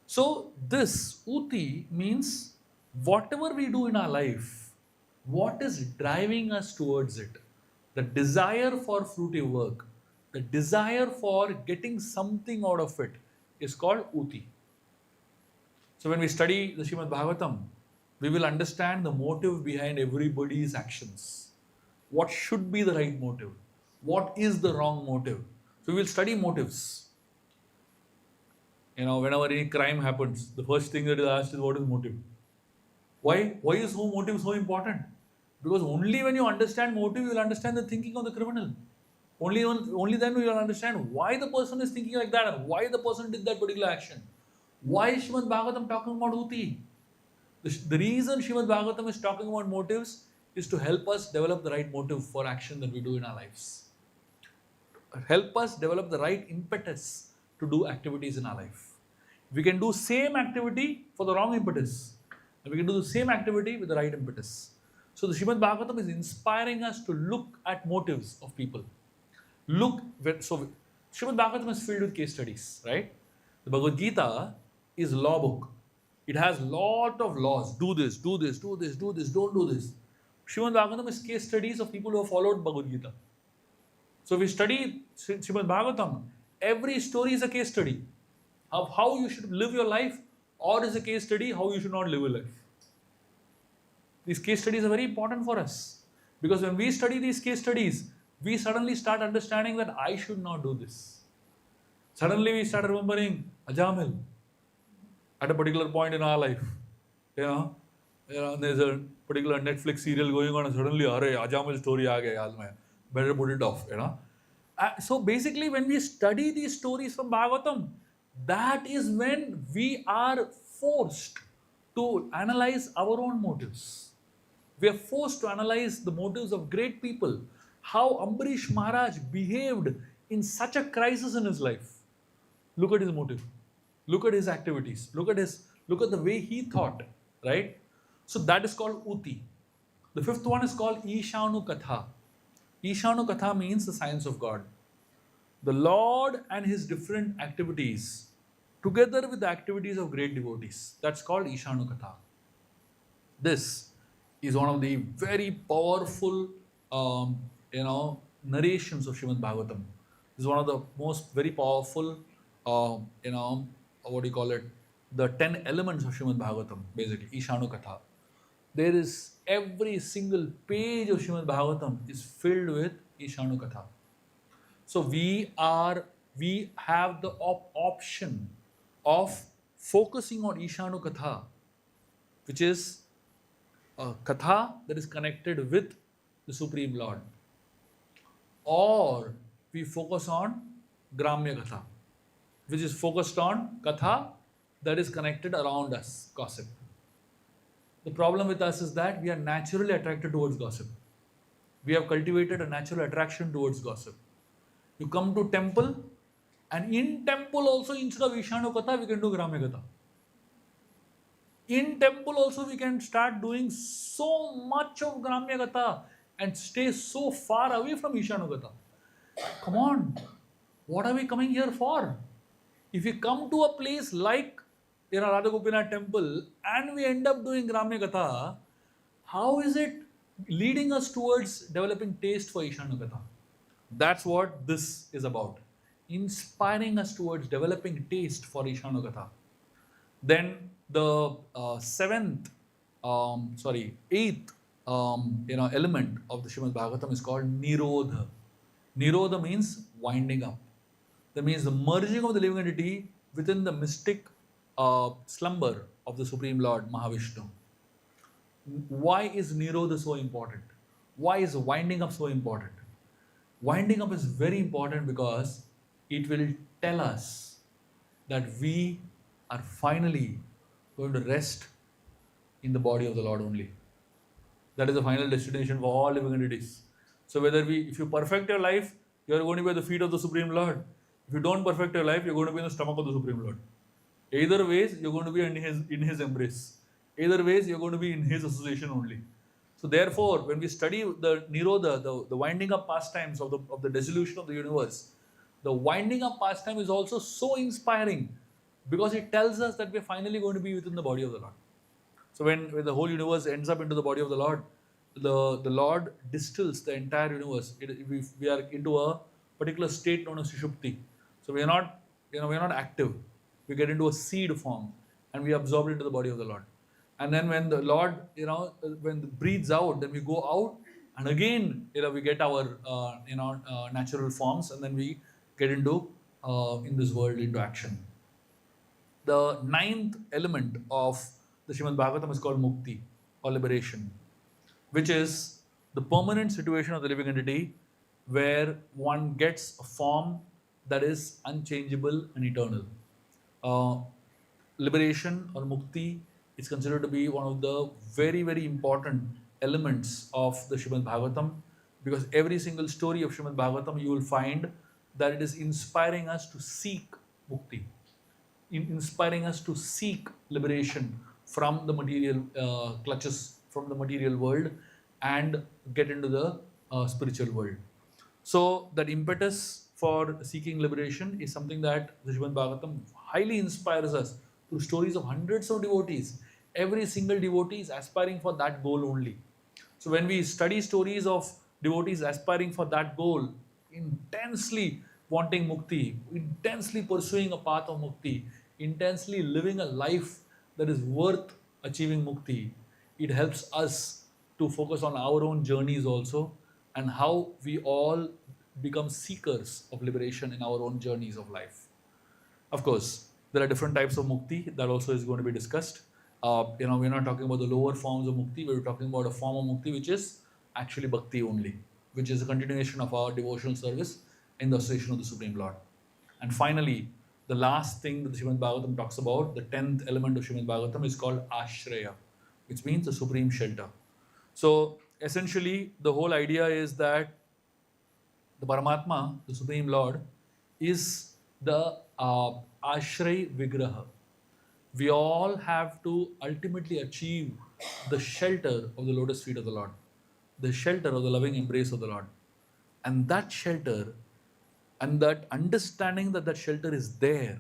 So this Uti means whatever we do in our life, what is driving us towards it? The desire for fruitive work, the desire for getting something out of it is called Uti. So when we study the Srimad Bhagavatam, we will understand the motive behind everybody's actions. What should be the right motive? What is the wrong motive? So we will study motives. Whenever any crime happens, the first thing that is asked is what is motive? Why? Why is motive so important? Because only when you understand motive, you will understand the thinking of the criminal. Only then we will understand why the person is thinking like that and why the person did that particular action. Why is Srimad Bhagavatam talking about Uti? The reason Srimad Bhagavatam is talking about motives is to help us develop the right motive for action that we do in our lives. Help us develop the right impetus to do activities in our life. We can do same activity for the wrong impetus, and we can do the same activity with the right impetus. So the Srimad Bhagavatam is inspiring us to look at motives of people. So Srimad Bhagavatam is filled with case studies, right? The Bhagavad Gita is law book. It has lot of laws. Do this, do this, do this, do this, don't do this. Srimad Bhagavatam is case studies of people who have followed Bhagavad Gita. So if we study Srimad Bhagavatam, every story is a case study of how you should live your life, or is a case study how you should not live your life. These case studies are very important for us, because when we study these case studies, we suddenly start understanding that I should not do this. Suddenly we start remembering Ajamil at a particular point in our life. There's a particular Netflix serial going on and suddenly, Ajamil story aa gaya yaad mein. Better put it off, So basically when we study these stories from Bhagavatam, that is when we are forced to analyze our own motives. We are forced to analyze the motives of great people. How Ambarish Maharaj behaved in such a crisis in his life. Look at his motive. Look at his activities. Look at the way he thought, right? So that is called Uti. The fifth one is called Ishanu Katha. Ishanu Katha means the science of God. The Lord and his different activities together with the activities of great devotees. That's called Ishanu Katha. This is one of the very powerful narrations of Srimad Bhagavatam. This is one of the most very powerful, the 10 elements of Srimad Bhagavatam, basically, Ishanu Katha. There is every single page of Srimad Bhagavatam is filled with Ishanu Katha. So we have the option of focusing on Ishanu Katha, which is a Katha that is connected with the Supreme Lord. Or we focus on Gramya Katha, which is focused on Katha that is connected around us, gossip. The problem with us is that we are naturally attracted towards gossip. We have cultivated a natural attraction towards gossip. You come to temple And in temple also, instead of Ishanu Katha, we can do Gramya Katha. In temple also, we can start doing so much of Gramya Katha and stay so far away from Ishanu Katha. Come on, what are we coming here for? If we come to a place like Radha Gopinath temple and we end up doing Gramya Katha, how is it leading us towards developing taste for Ishanu Katha? That's what this is about. Inspiring us towards developing taste for Ishanu Katha. Then the eighth, element of the Srimad Bhagavatam is called Nirodha. Nirodha means winding up. That means the merging of the living entity within the mystic slumber of the Supreme Lord Mahavishnu. Why is Nirodha so important? Why is winding up so important? Winding up is very important because it will tell us that we are finally going to rest in the body of the Lord only. That is the final destination for all living entities. So if you perfect your life, you are going to be at the feet of the Supreme Lord. If you don't perfect your life, you're going to be in the stomach of the Supreme Lord. Either ways, you're going to be in His embrace. Either ways, you're going to be in His association only. So therefore, when we study the Nirodha, the winding up pastimes of the dissolution of the universe, the winding up pastime is also so inspiring because it tells us that we're finally going to be within the body of the Lord. So when the whole universe ends up into the body of the Lord, the Lord distills the entire universe. We are into a particular state known as Sushupti. So we are not active. We get into a seed form and we absorb it into the body of the Lord. And then when the Lord, when it breathes out, then we go out and again, we get our, natural forms and then we get into, in this world, into action. The ninth element of the Srimad Bhagavatam is called Mukti or liberation, which is the permanent situation of the living entity where one gets a form that is unchangeable and eternal. Liberation or Mukti is considered to be one of the very, very important elements of the Srimad Bhagavatam because every single story of Srimad Bhagavatam you will find that it is inspiring us to seek Mukti, inspiring us to seek liberation from the material clutches, from the material world and get into the spiritual world. So that impetus for seeking liberation is something that the Srimad Bhagavatam highly inspires us through stories of hundreds of devotees. Every single devotee is aspiring for that goal only. So when we study stories of devotees aspiring for that goal, intensely wanting mukti, intensely pursuing a path of mukti, intensely living a life that is worth achieving mukti, it helps us to focus on our own journeys also and how we all become seekers of liberation in our own journeys of life. Of course, there are different types of mukti that also is going to be discussed. We're not talking about the lower forms of mukti, we're talking about a form of mukti which is actually bhakti only, which is a continuation of our devotional service in the association of the Supreme Lord. And finally, the last thing that the Srimad Bhagavatam talks about, the 10th element of Srimad Bhagavatam is called Ashraya, which means the supreme shelter. So essentially, the whole idea is that the Paramatma, the Supreme Lord, is the Ashray Vigraha. We all have to ultimately achieve the shelter of the lotus feet of the Lord, the shelter of the loving embrace of the Lord. And that shelter and that understanding that that shelter is there,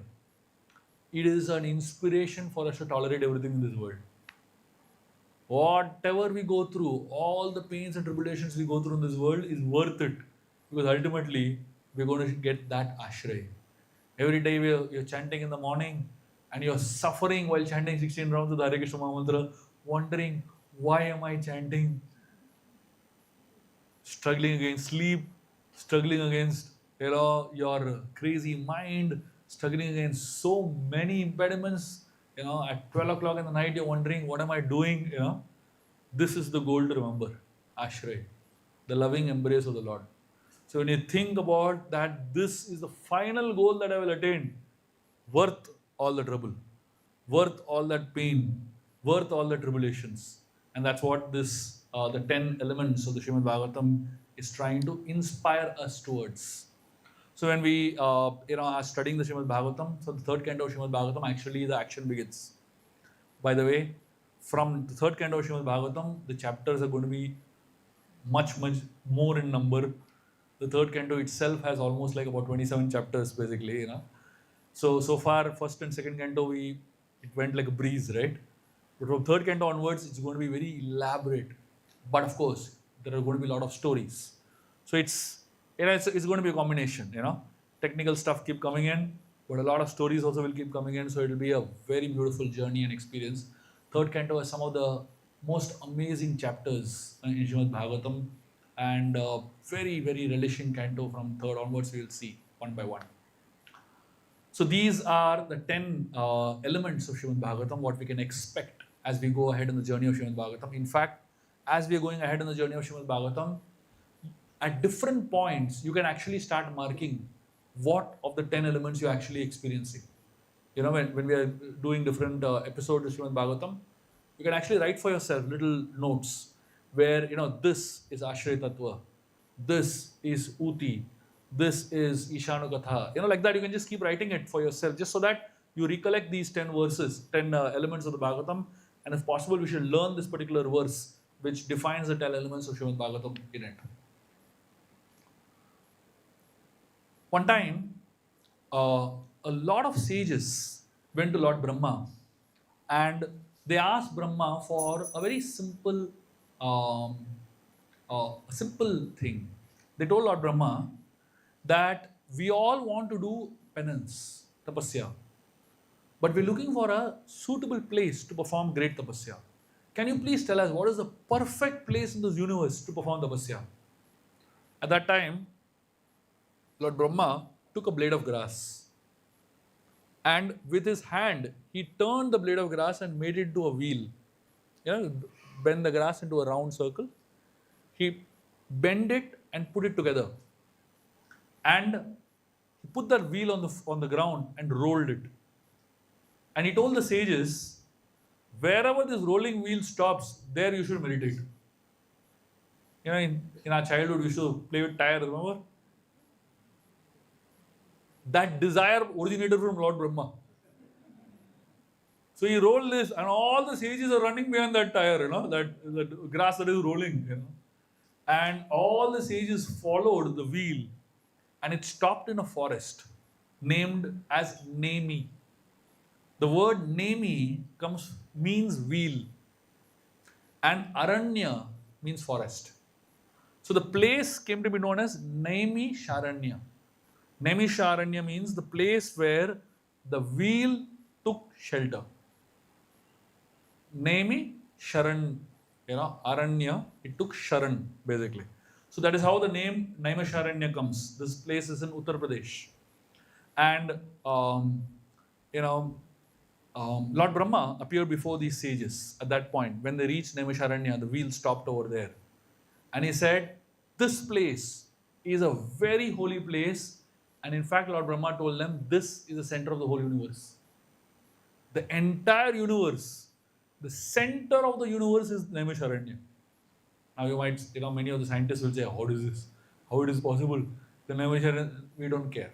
it is an inspiration for us to tolerate everything in this world. Whatever we go through, all the pains and tribulations we go through in this world is worth it because ultimately we're going to get that ashray. Every day you're chanting in the morning and you're suffering while chanting 16 rounds of the Hare Krishna Mantra, wondering, why am I chanting? Struggling against sleep, struggling against your crazy mind, struggling against so many impediments. At 12 o'clock in the night, you're wondering, what am I doing? This is the goal to remember, Ashray, the loving embrace of the Lord. So when you think about that, this is the final goal that I will attain, worth all the trouble, worth all that pain, worth all the tribulations. And that's what the 10 elements of the Srimad Bhagavatam is trying to inspire us towards. So when we are studying the Srimad Bhagavatam, so the third canto of Srimad Bhagavatam, actually the action begins. By the way, from the third canto of Srimad Bhagavatam, the chapters are going to be much more in number. The third canto itself has almost like about 27 chapters, basically. So far, first and second canto, it went like a breeze, right? But from third canto onwards, it's going to be very elaborate. But of course, there are going to be a lot of stories. So it's going to be a combination. Technical stuff keep coming in, but a lot of stories also will keep coming in. So it'll be a very beautiful journey and experience. Third canto has some of the most amazing chapters in Srimad Bhagavatam, and very relishing canto from third onwards. We will see one by one. So these are the 10 elements of Srimad Bhagavatam, what we can expect as we go ahead in the journey of Srimad Bhagavatam. In fact, as we are going ahead in the journey of Srimad Bhagavatam, at different points, you can actually start marking what of the 10 elements you're actually experiencing. When we are doing different episodes of Srimad Bhagavatam, you can actually write for yourself little notes where, this is Ashray Tattva, this is Uti, this is Ishanukatha. Like that, you can just keep writing it for yourself, just so that you recollect these 10 verses, 10 elements of the Bhagavatam, and if possible, we should learn this particular verse, which defines the 10 elements of Srimad Bhagavatam in it. One time, a lot of sages went to Lord Brahma, and they asked Brahma for a very simple thing. They told Lord Brahma that we all want to do penance, tapasya, but we're looking for a suitable place to perform great tapasya. Can you please tell us what is the perfect place in this universe to perform tapasya? At that time, Lord Brahma took a blade of grass, and with his hand, he turned the blade of grass and made it into a wheel. Bend the grass into a round circle. He bent it and put it together. And he put that wheel on the ground and rolled it. And he told the sages, wherever this rolling wheel stops, there you should meditate. In our childhood, we used to play with tire, remember? That desire originated from Lord Brahma. So he rolled this, and all the sages are running behind that tire, that grass that is rolling, And all the sages followed the wheel, and it stopped in a forest named as Nemi. The word Nemi means wheel, and Aranya means forest. So the place came to be known as Nemi Sharanya. Nemi Sharanya means the place where the wheel took shelter. Nemi Sharan, Aranya, it took Sharan, basically. So that is how the name Naimisharanya comes. This place is in Uttar Pradesh. And, Lord Brahma appeared before these sages at that point. When they reached Naimisharanya, the wheel stopped over there. And he said, this place is a very holy place. And in fact, Lord Brahma told them, this is the center of the whole universe. The entire universe, the center of the universe is Naimisharanya. Now you might, many of the scientists will say, how is this? How it is possible? The Naimisharanya, we don't care.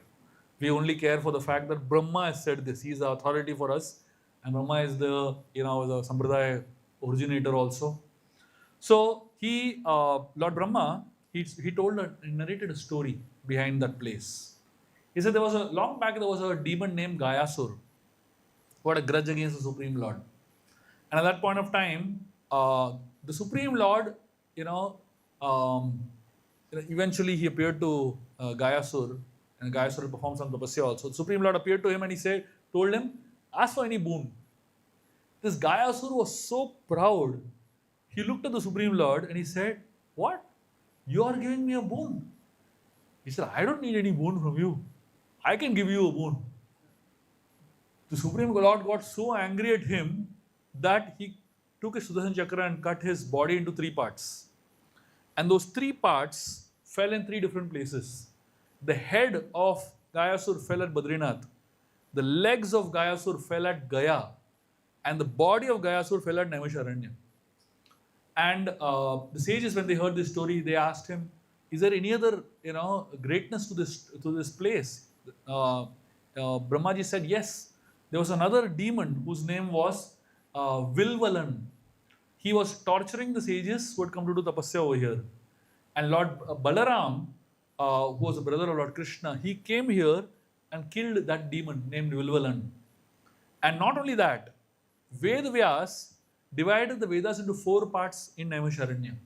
We only care for the fact that Brahma has said this. He is the authority for us. And Brahma is the, the Sampradaya originator also. So Lord Brahma, he narrated a story behind that place. He said long back there was a demon named Gayasur who had a grudge against the Supreme Lord. And at that point of time, the Supreme Lord, eventually he appeared to Gayasur, and Gayasur performed some tapasya also. The Supreme Lord appeared to him and told him, ask for any boon. This Gayasur was so proud. He looked at the Supreme Lord and he said, what? You are giving me a boon. He said, I don't need any boon from you. I can give you a boon. The Supreme Lord got so angry at him that he took his Sudarshan Chakra and cut his body into 3 parts. And those 3 parts fell in 3 different places. The head of Gayasur fell at Badrinath. The legs of Gayasur fell at Gaya. And the body of Gayasur fell at Naimisharanya. And the sages, when they heard this story, they asked him, is there any other greatness to this place? Brahmaji said yes. There was another demon whose name was Vilvalan. He was torturing the sages who had come to do tapasya over here. And Lord Balaram, who was a brother of Lord Krishna, he came here and killed that demon named Vilvalan. And not only that, Ved Vyas divided the Vedas into 4 parts in Naimisharanya.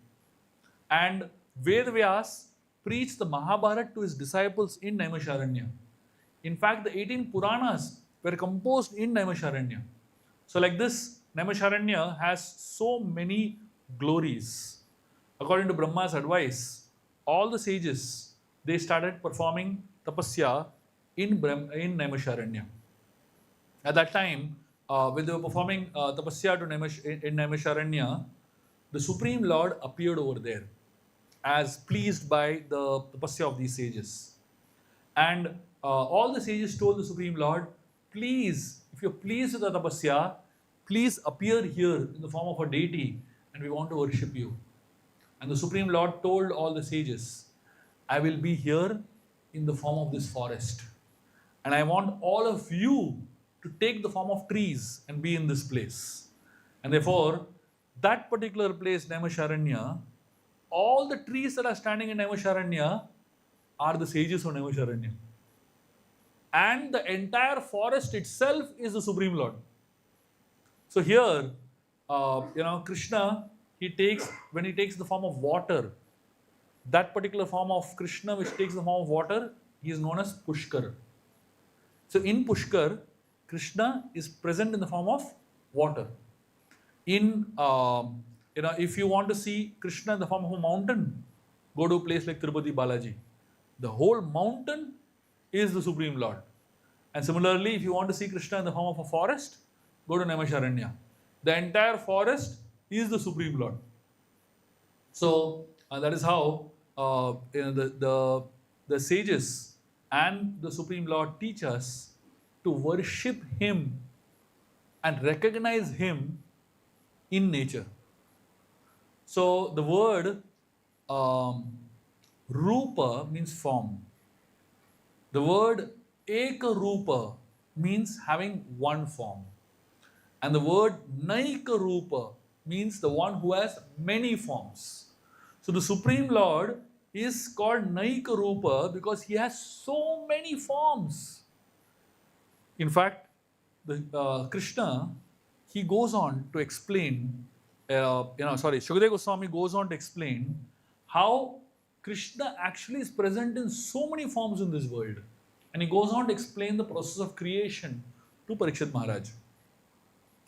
And Ved Vyas preached the Mahabharata to his disciples in Naimisharanya. In fact, the 18 Puranas were composed in Naimisharanya. So like this, Naimisharanya has so many glories. According to Brahma's advice, all the sages, they started performing tapasya in Naimisharanya. At that time, when they were performing tapasya in Naimisharanya, the Supreme Lord appeared over there as pleased by the tapasya of these sages. And all the sages told the Supreme Lord, please, if you're pleased with the tapasya, please appear here in the form of a deity and we want to worship you. And the Supreme Lord told all the sages, I will be here in the form of this forest. And I want all of you to take the form of trees and be in this place. And therefore, that particular place, Naimisharanya, all the trees that are standing in Naimisharanya are the sages of Naimisharanya. And the entire forest itself is the Supreme Lord. So here, Krishna, when he takes the form of water, that particular form of Krishna which takes the form of water, he is known as Pushkar. So in Pushkar, Krishna is present in the form of water. If you want to see Krishna in the form of a mountain, go to a place like Tirupati Balaji. The whole mountain is the Supreme Lord. And similarly, if you want to see Krishna in the form of a forest, go to Naimisharanya. The entire forest is the Supreme Lord. So that is how the sages and the Supreme Lord teach us to worship Him and recognize Him in nature. So the word Rupa means form. The word Eka Rupa means having one form. And the word Naika Rupa means the one who has many forms. So the Supreme Lord is called Naika Rupa because he has so many forms. In fact, Krishna, he goes on to explain, Shukadeva Goswami goes on to explain how Krishna actually is present in so many forms in this world. And he goes on to explain the process of creation to Parikshit Maharaj.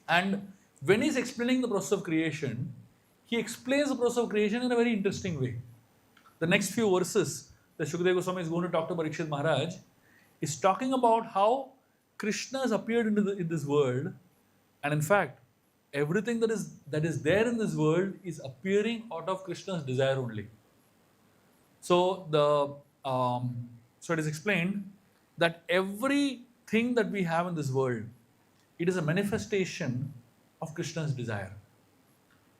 And when he's explaining the process of creation, he explains the process of creation in a very interesting way. The next few verses that Shukadeva Goswami is going to talk to Parikshit Maharaj is talking about how Krishna has appeared in this world, and in fact, everything that is there in this world is appearing out of Krishna's desire only. So it is explained that everything that we have in this world, it is a manifestation of Krishna's desire.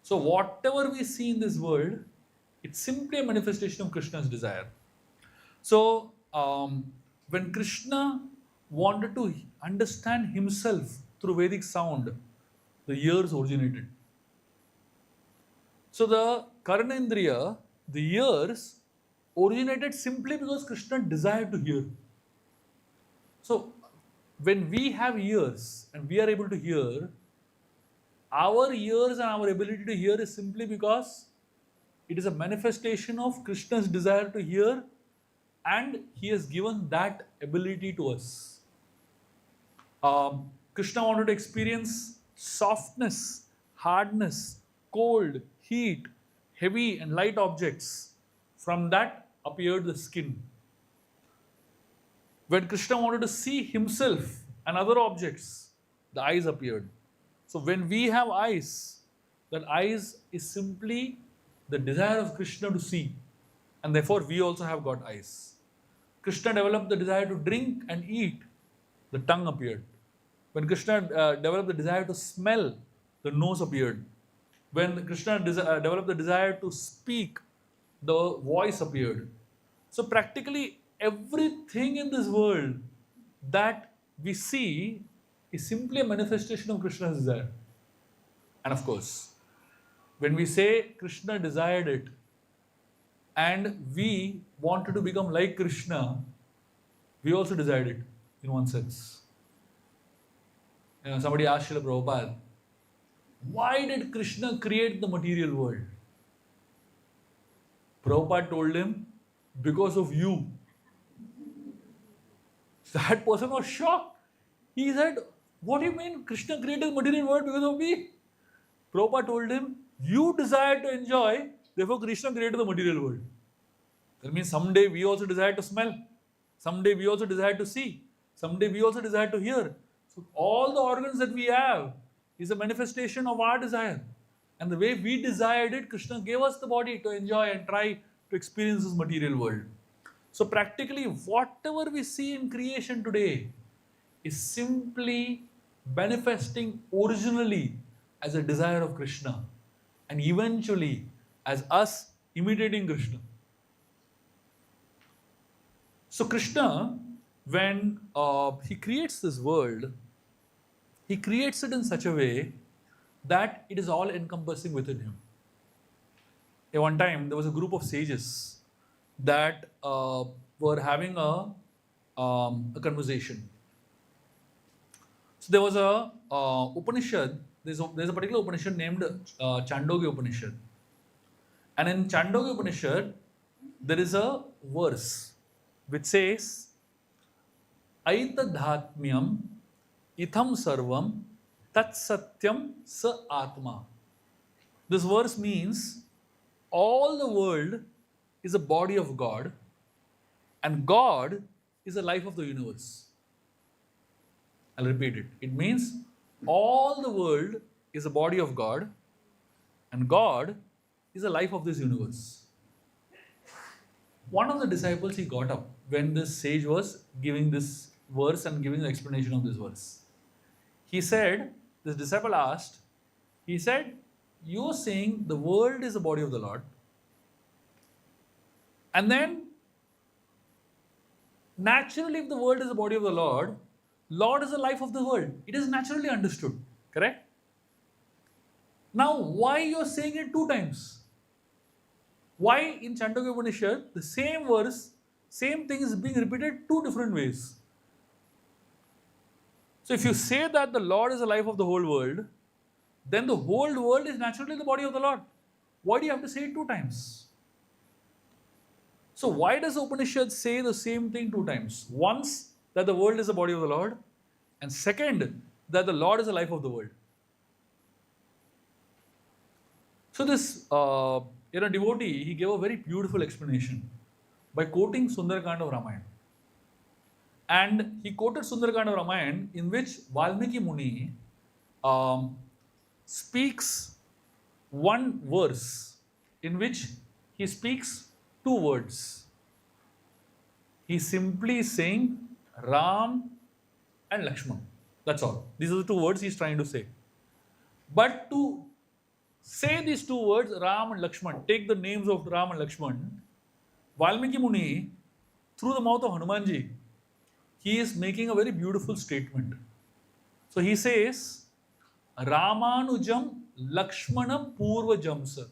So whatever we see in this world, it's simply a manifestation of Krishna's desire. So when Krishna wanted to understand himself through Vedic sound, the ears originated. So the Karnendriya, the ears, originated simply because Krishna desired to hear. So when we have ears and we are able to hear, our ears and our ability to hear is simply because it is a manifestation of Krishna's desire to hear, and he has given that ability to us. Krishna wanted to experience softness, hardness, cold, heat, heavy and light objects. From that appeared the skin. When Krishna wanted to see himself and other objects, the eyes appeared. So when we have eyes, that eyes is simply the desire of Krishna to see, and therefore we also have got eyes. Krishna developed the desire to drink and eat, the tongue appeared. When Krishna developed the desire to smell, the nose appeared. When Krishna developed the desire to speak, the voice appeared. So practically everything in this world that we see is simply a manifestation of Krishna's desire. And of course, when we say Krishna desired it and we wanted to become like Krishna, we also desired it in one sense. Somebody asked Srila Prabhupada, why did Krishna create the material world? Prabhupada told him, because of you. That person was shocked. He said, what do you mean Krishna created the material world because of me? Prabhupada told him, you desire to enjoy, therefore Krishna created the material world. That means someday we also desire to smell. Someday we also desire to see. Someday we also desire to hear. So all the organs that we have is a manifestation of our desire. And the way we desired it, Krishna gave us the body to enjoy and try to experience this material world. So practically whatever we see in creation today is simply manifesting originally as a desire of Krishna and eventually as us imitating Krishna. So Krishna, when he creates this world, he creates it in such a way that it is all encompassing within him. At one time, there was a group of sages that were having a conversation. So there was a Upanishad, there's a particular Upanishad named Chandogya Upanishad. And in Chandogya Upanishad, there is a verse which says, Aitadhatmyam itham sarvam tat satyam sa atma. This verse means all the world is a body of God and God is the life of the universe. I'll repeat it. It means all the world is a body of God and God is the life of this universe. One of the disciples, he got up when this sage was giving this verse and giving the explanation of this verse. He said, this disciple asked, he said, you're saying the world is the body of the Lord, and then naturally if the world is the body of the Lord, Lord is the life of the world. It is naturally understood, correct? Now why you're saying it two times? Why in Chandogya Upanishad the same verse, same thing is being repeated two different ways? So if you say that the Lord is the life of the whole world, then the whole world is naturally the body of the Lord. Why do you have to say it two times? So why does the Upanishad say the same thing two times? Once, that the world is the body of the Lord, and second, that the Lord is the life of the world. So this devotee, he gave a very beautiful explanation by quoting Sundarakanda of Ramayana. And he quoted Sundarakanda of Ramayana, in which Valmiki Muni speaks one verse in which he speaks two words. He's simply saying Ram and Lakshman. That's all. These are the two words he's trying to say. But to say these two words, Ram and Lakshman, take the names of Ram and Lakshman, Valmiki Muni, through the mouth of Hanumanji, he is making a very beautiful statement. So he says, Ramanujam Lakshmana Purvajamsa.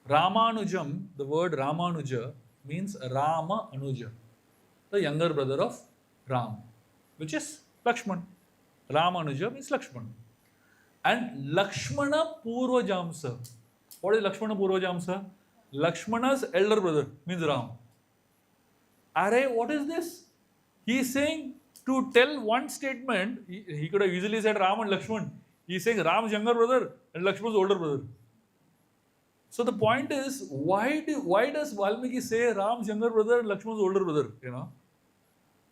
Ramanujam, the word Ramanuja means Rama Anuja, the younger brother of Ram, which is Lakshman. Ramanuja means Lakshman. And Lakshmana Purvajamsa. What is Lakshmana Purvajamsa? Lakshmana's elder brother means Ram. Array, what is this? He is saying, to tell one statement, he could have easily said Ram and Lakshman. He is saying Ram's younger brother and Lakshman's older brother. So the point is, why does Valmiki say Ram's younger brother and Lakshman's older brother?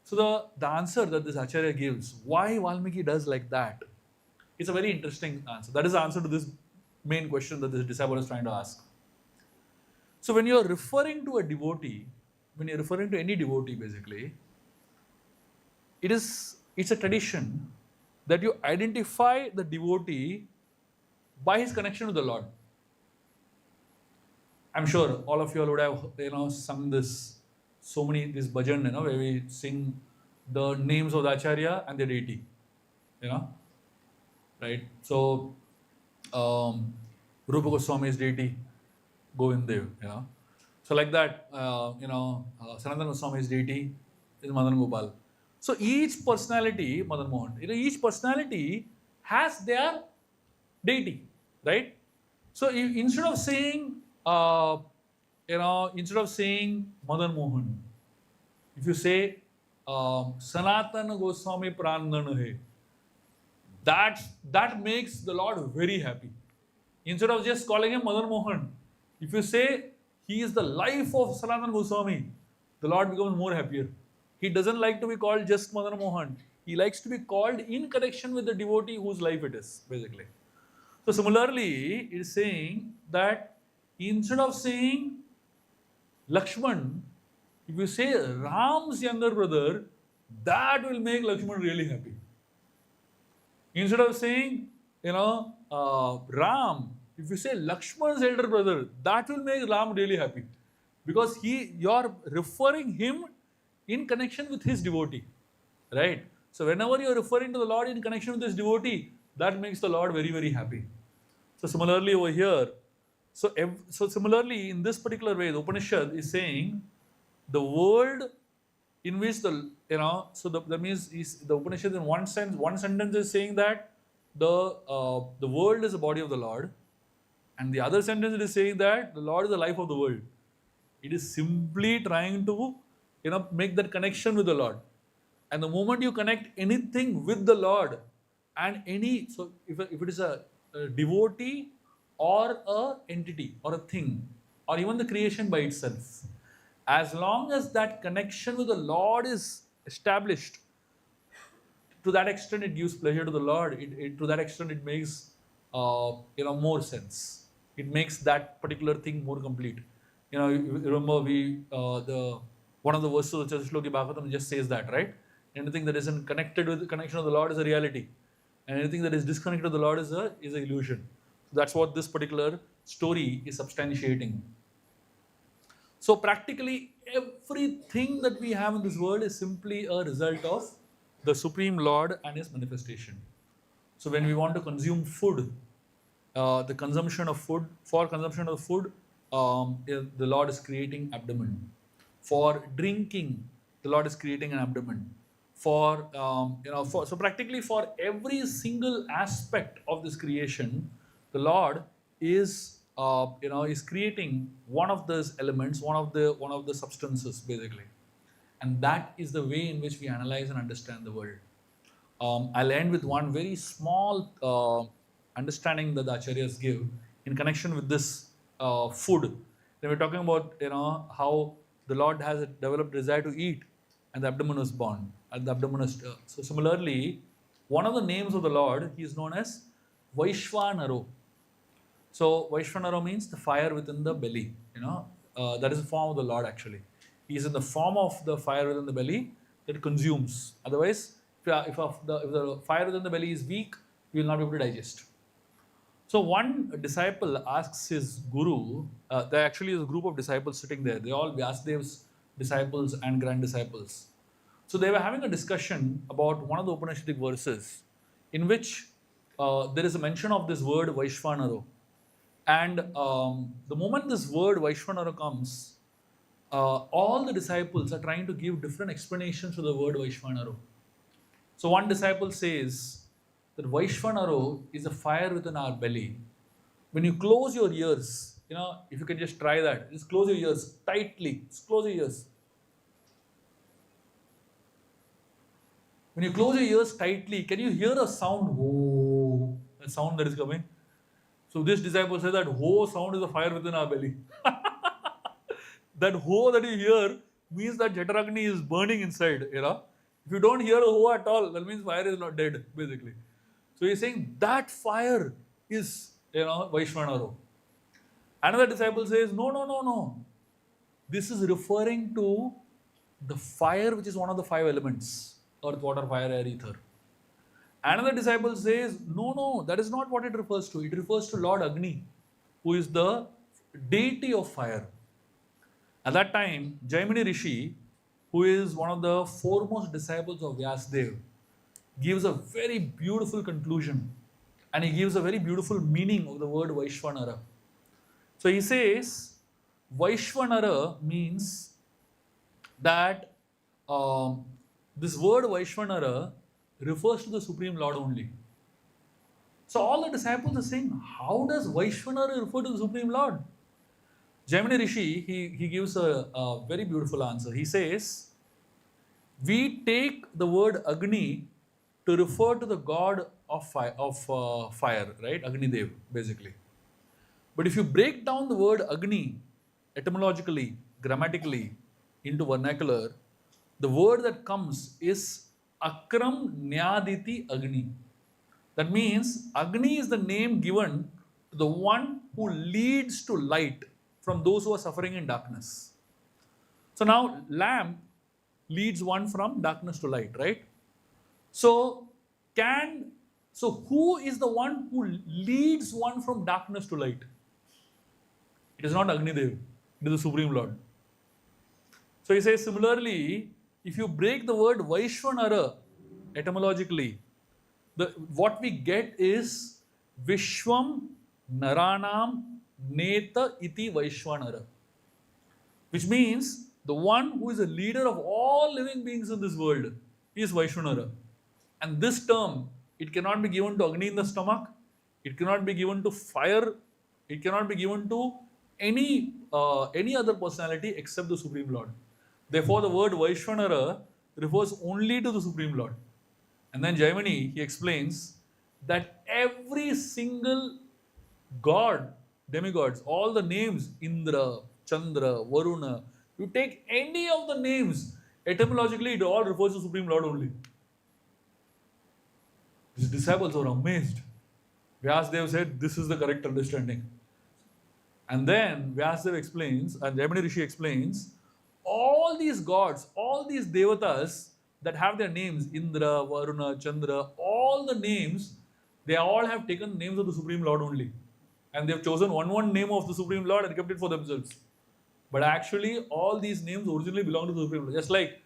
So the answer that this Acharya gives, why Valmiki does like that, it's a very interesting answer. That is the answer to this main question that this disciple is trying to ask. So when you are referring to a devotee, when you're referring to any devotee basically, it's a tradition that you identify the devotee by his connection with the Lord. I'm sure all of you all would have, sung this, this bhajan, where we sing the names of the Acharya and the deity, right? So, Rupa Goswami's deity, Govindev, So like that, Sanatana Goswami's deity is Madan Gopal. So each personality, Madan Mohan, each personality has their deity, right? So instead of saying, Madan Mohan, if you say Sanatana Goswami Prandan hai, that makes the Lord very happy. Instead of just calling him Madan Mohan, if you say he is the life of Sanatana Goswami, the Lord becomes more happier. He doesn't like to be called just Madan Mohan. He likes to be called in connection with the devotee whose life it is, basically. So similarly, it is saying that instead of saying Lakshman, if you say Ram's younger brother, that will make Lakshman really happy. Instead of saying, Ram, if you say Lakshman's elder brother, that will make Ram really happy. Because you're referring him in connection with his devotee. Right? So whenever you're referring to the Lord in connection with his devotee, that makes the Lord very, very happy. So similarly over here, so similarly in this particular way, the Upanishad is saying the world in which that means the Upanishad in one sentence is saying that the world is the body of the Lord, and the other sentence it is saying that the Lord is the life of the world. It is simply trying to make that connection with the Lord. And the moment you connect anything with the Lord, and if it is a devotee or a entity or a thing or even the creation by itself, as long as that connection with the Lord is established, to that extent it gives pleasure to the Lord. To that extent it makes more sense. It makes that particular thing more complete. You remember one of the verses of Chatusloki Bhagavatam just says that, right? Anything that isn't connected with the connection of the Lord is a reality, and anything that is disconnected of the Lord is an illusion. So that's what this particular story is substantiating. So practically everything that we have in this world is simply a result of the Supreme Lord and His manifestation. So when we want to consume food, the consumption of food, the Lord is creating abdomen. For drinking, the Lord is creating an abdomen. So practically for every single aspect of this creation, the Lord is creating one of those elements, one of the substances, basically. And that is the way in which we analyze and understand the world. I'll end with one very small understanding that the acharyas give in connection with this food. They were talking about how the Lord has a developed desire to eat, and the abdomen was born. And the abdomen is so similarly, one of the names of the Lord, he is known as Vaishvanaro. So Vaishvanaro means the fire within the belly. That is the form of the Lord actually. He is in the form of the fire within the belly that consumes. Otherwise, if the fire within the belly is weak, you will not be able to digest. So one disciple asks his guru, there actually is a group of disciples sitting there. They all Vyasadev's disciples and grand disciples. So they were having a discussion about one of the Upanishadic verses in which there is a mention of this word Vaishvanaro. And the moment this word Vaishvanara comes, all the disciples are trying to give different explanations to the word Vaishvanara. So one disciple says that Vaishvanara is a fire within our belly. When you close your ears, if you can just try that, just close your ears tightly. Just close your ears. When you close your ears tightly, can you hear a sound? Oh, a sound that is coming. So this disciple says that ho sound is a fire within our belly. That ho that you hear means that Jataragni is burning inside. If you don't hear a ho at all, that means fire is not dead, basically. So he's saying that fire is, Vaishvanara. Another disciple says, no. This is referring to the fire which is one of the 5 elements: earth, water, fire, air, ether. Another disciple says, no, that is not what it refers to. It refers to Lord Agni, who is the deity of fire. At that time, Jaimini Rishi, who is one of the foremost disciples of Vyasadeva, gives a very beautiful conclusion, and he gives a very beautiful meaning of the word Vaishvanara. So he says, Vaishvanara means that this word Vaishvanara refers to the Supreme Lord only. So all the disciples are saying, how does Vaishvanara refer to the Supreme Lord? Jaimini Rishi, he gives a very beautiful answer. He says, we take the word Agni to refer to the god of fire, right? Agni Dev, basically. But if you break down the word Agni etymologically, grammatically, into vernacular, the word that comes is Akram Nyaditi Agni. That means Agni is the name given to the one who leads to light from those who are suffering in darkness. So now lamp leads one from darkness to light, right? So who is the one who leads one from darkness to light? It is not Agni Dev, it is the Supreme Lord. So he says similarly, if you break the word Vaishvanara etymologically, what we get is Vishwam Naranam Neta Iti Vaishvanara, which means the one who is a leader of all living beings in this world is Vaishvanara. And this term, it cannot be given to Agni in the stomach, it cannot be given to fire, it cannot be given to any other personality except the Supreme Lord. Therefore, the word Vaishvanara refers only to the Supreme Lord. And then Jaimini, he explains that every single god, demigods, all the names, Indra, Chandra, Varuna, you take any of the names, etymologically it all refers to Supreme Lord only. His disciples were amazed. Vyasadeva said, this is the correct understanding. And then Vyasadeva explains, and Jaimini Rishi explains, all these gods, all these devatas that have their names, Indra, Varuna, Chandra, all the names, they all have taken the names of the Supreme Lord only. And they have chosen one name of the Supreme Lord and kept it for themselves. But actually, all these names originally belong to the Supreme Lord. Just like,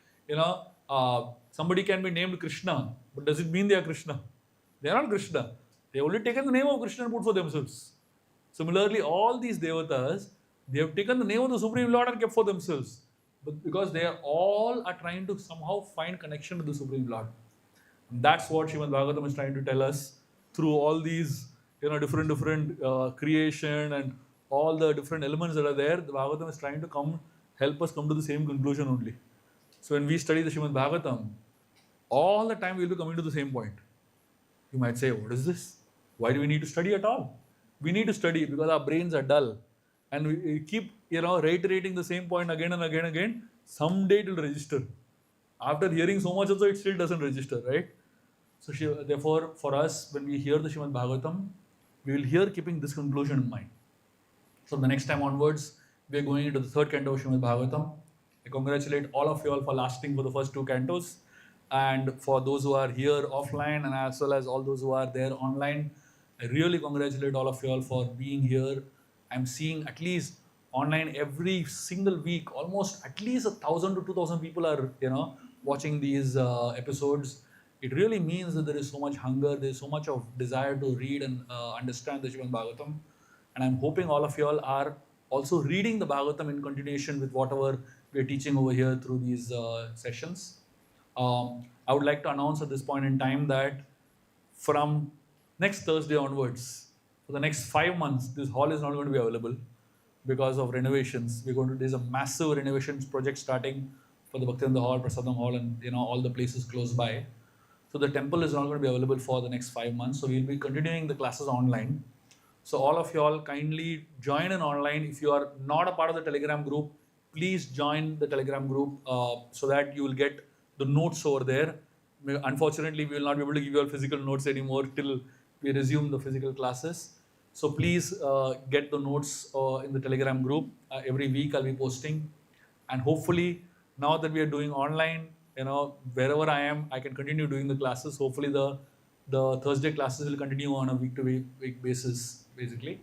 somebody can be named Krishna, but does it mean they are Krishna? They are not Krishna. They have only taken the name of Krishna and put for themselves. Similarly, all these devatas, they have taken the name of the Supreme Lord and kept for themselves. But because they are all trying to somehow find connection to the Supreme Lord. And that's what Srimad Bhagavatam is trying to tell us through all these different creation and all the different elements that are there. The Bhagavatam is trying to help us come to the same conclusion only. So when we study the Srimad Bhagavatam, all the time we will be coming to the same point. You might say, what is this? Why do we need to study at all? We need to study because our brains are dull. And we keep reiterating the same point again and again and again. Someday it will register. After hearing so much also, it still doesn't register, right? So therefore, for us, when we hear the Srimad Bhagavatam, we will hear keeping this conclusion in mind. So the next time onwards, we are going into the third canto of Srimad Bhagavatam. I congratulate all of you all for lasting for the first two cantos. And for those who are here offline and as well as all those who are there online, I really congratulate all of you all for being here. I'm seeing at least online every single week, almost at least 1,000 to 2,000 people are, watching these episodes. It really means that there is so much hunger, there is so much of desire to read and understand the Srimad Bhagavatam. And I'm hoping all of you all are also reading the Bhagavatam in continuation with whatever we're teaching over here through these sessions. I would like to announce at this point in time that from next Thursday onwards, for the next 5 months, this hall is not going to be available because of renovations. There's a massive renovations project starting for the Bhaktivinoda Hall, Prasadam Hall, and all the places close by. So the temple is not going to be available for the next 5 months. So we'll be continuing the classes online. So all of you all kindly join in online. If you are not a part of the Telegram group, please join the Telegram group so that you will get the notes over there. Unfortunately, we will not be able to give you all physical notes anymore till we resume the physical classes. So please get the notes in the Telegram group. Every week I'll be posting. And hopefully, now that we are doing online, wherever I am, I can continue doing the classes. Hopefully the Thursday classes will continue on a week-to-week basis, basically.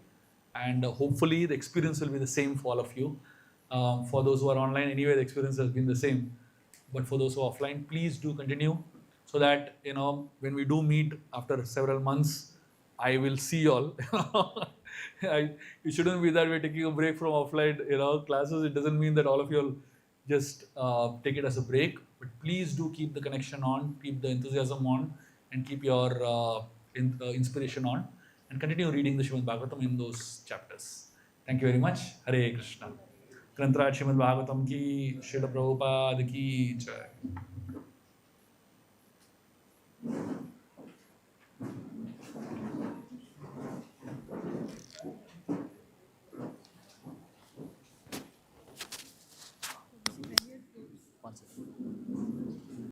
and hopefully the experience will be the same for all of you. For those who are online, anyway, the experience has been the same. But for those who are offline, please do continue, so that when we do meet after several months, I will see you all. It shouldn't be that we're taking a break from offline classes. It doesn't mean that all of you will just take it as a break. But please do keep the connection on, keep the enthusiasm on, and keep your inspiration on, and continue reading the Srimad Bhagavatam in those chapters. Thank you very much. Hare Krishna. ग्रंथराज Shrimad Bhagavatam की, श्रील प्रभुपाद की जय.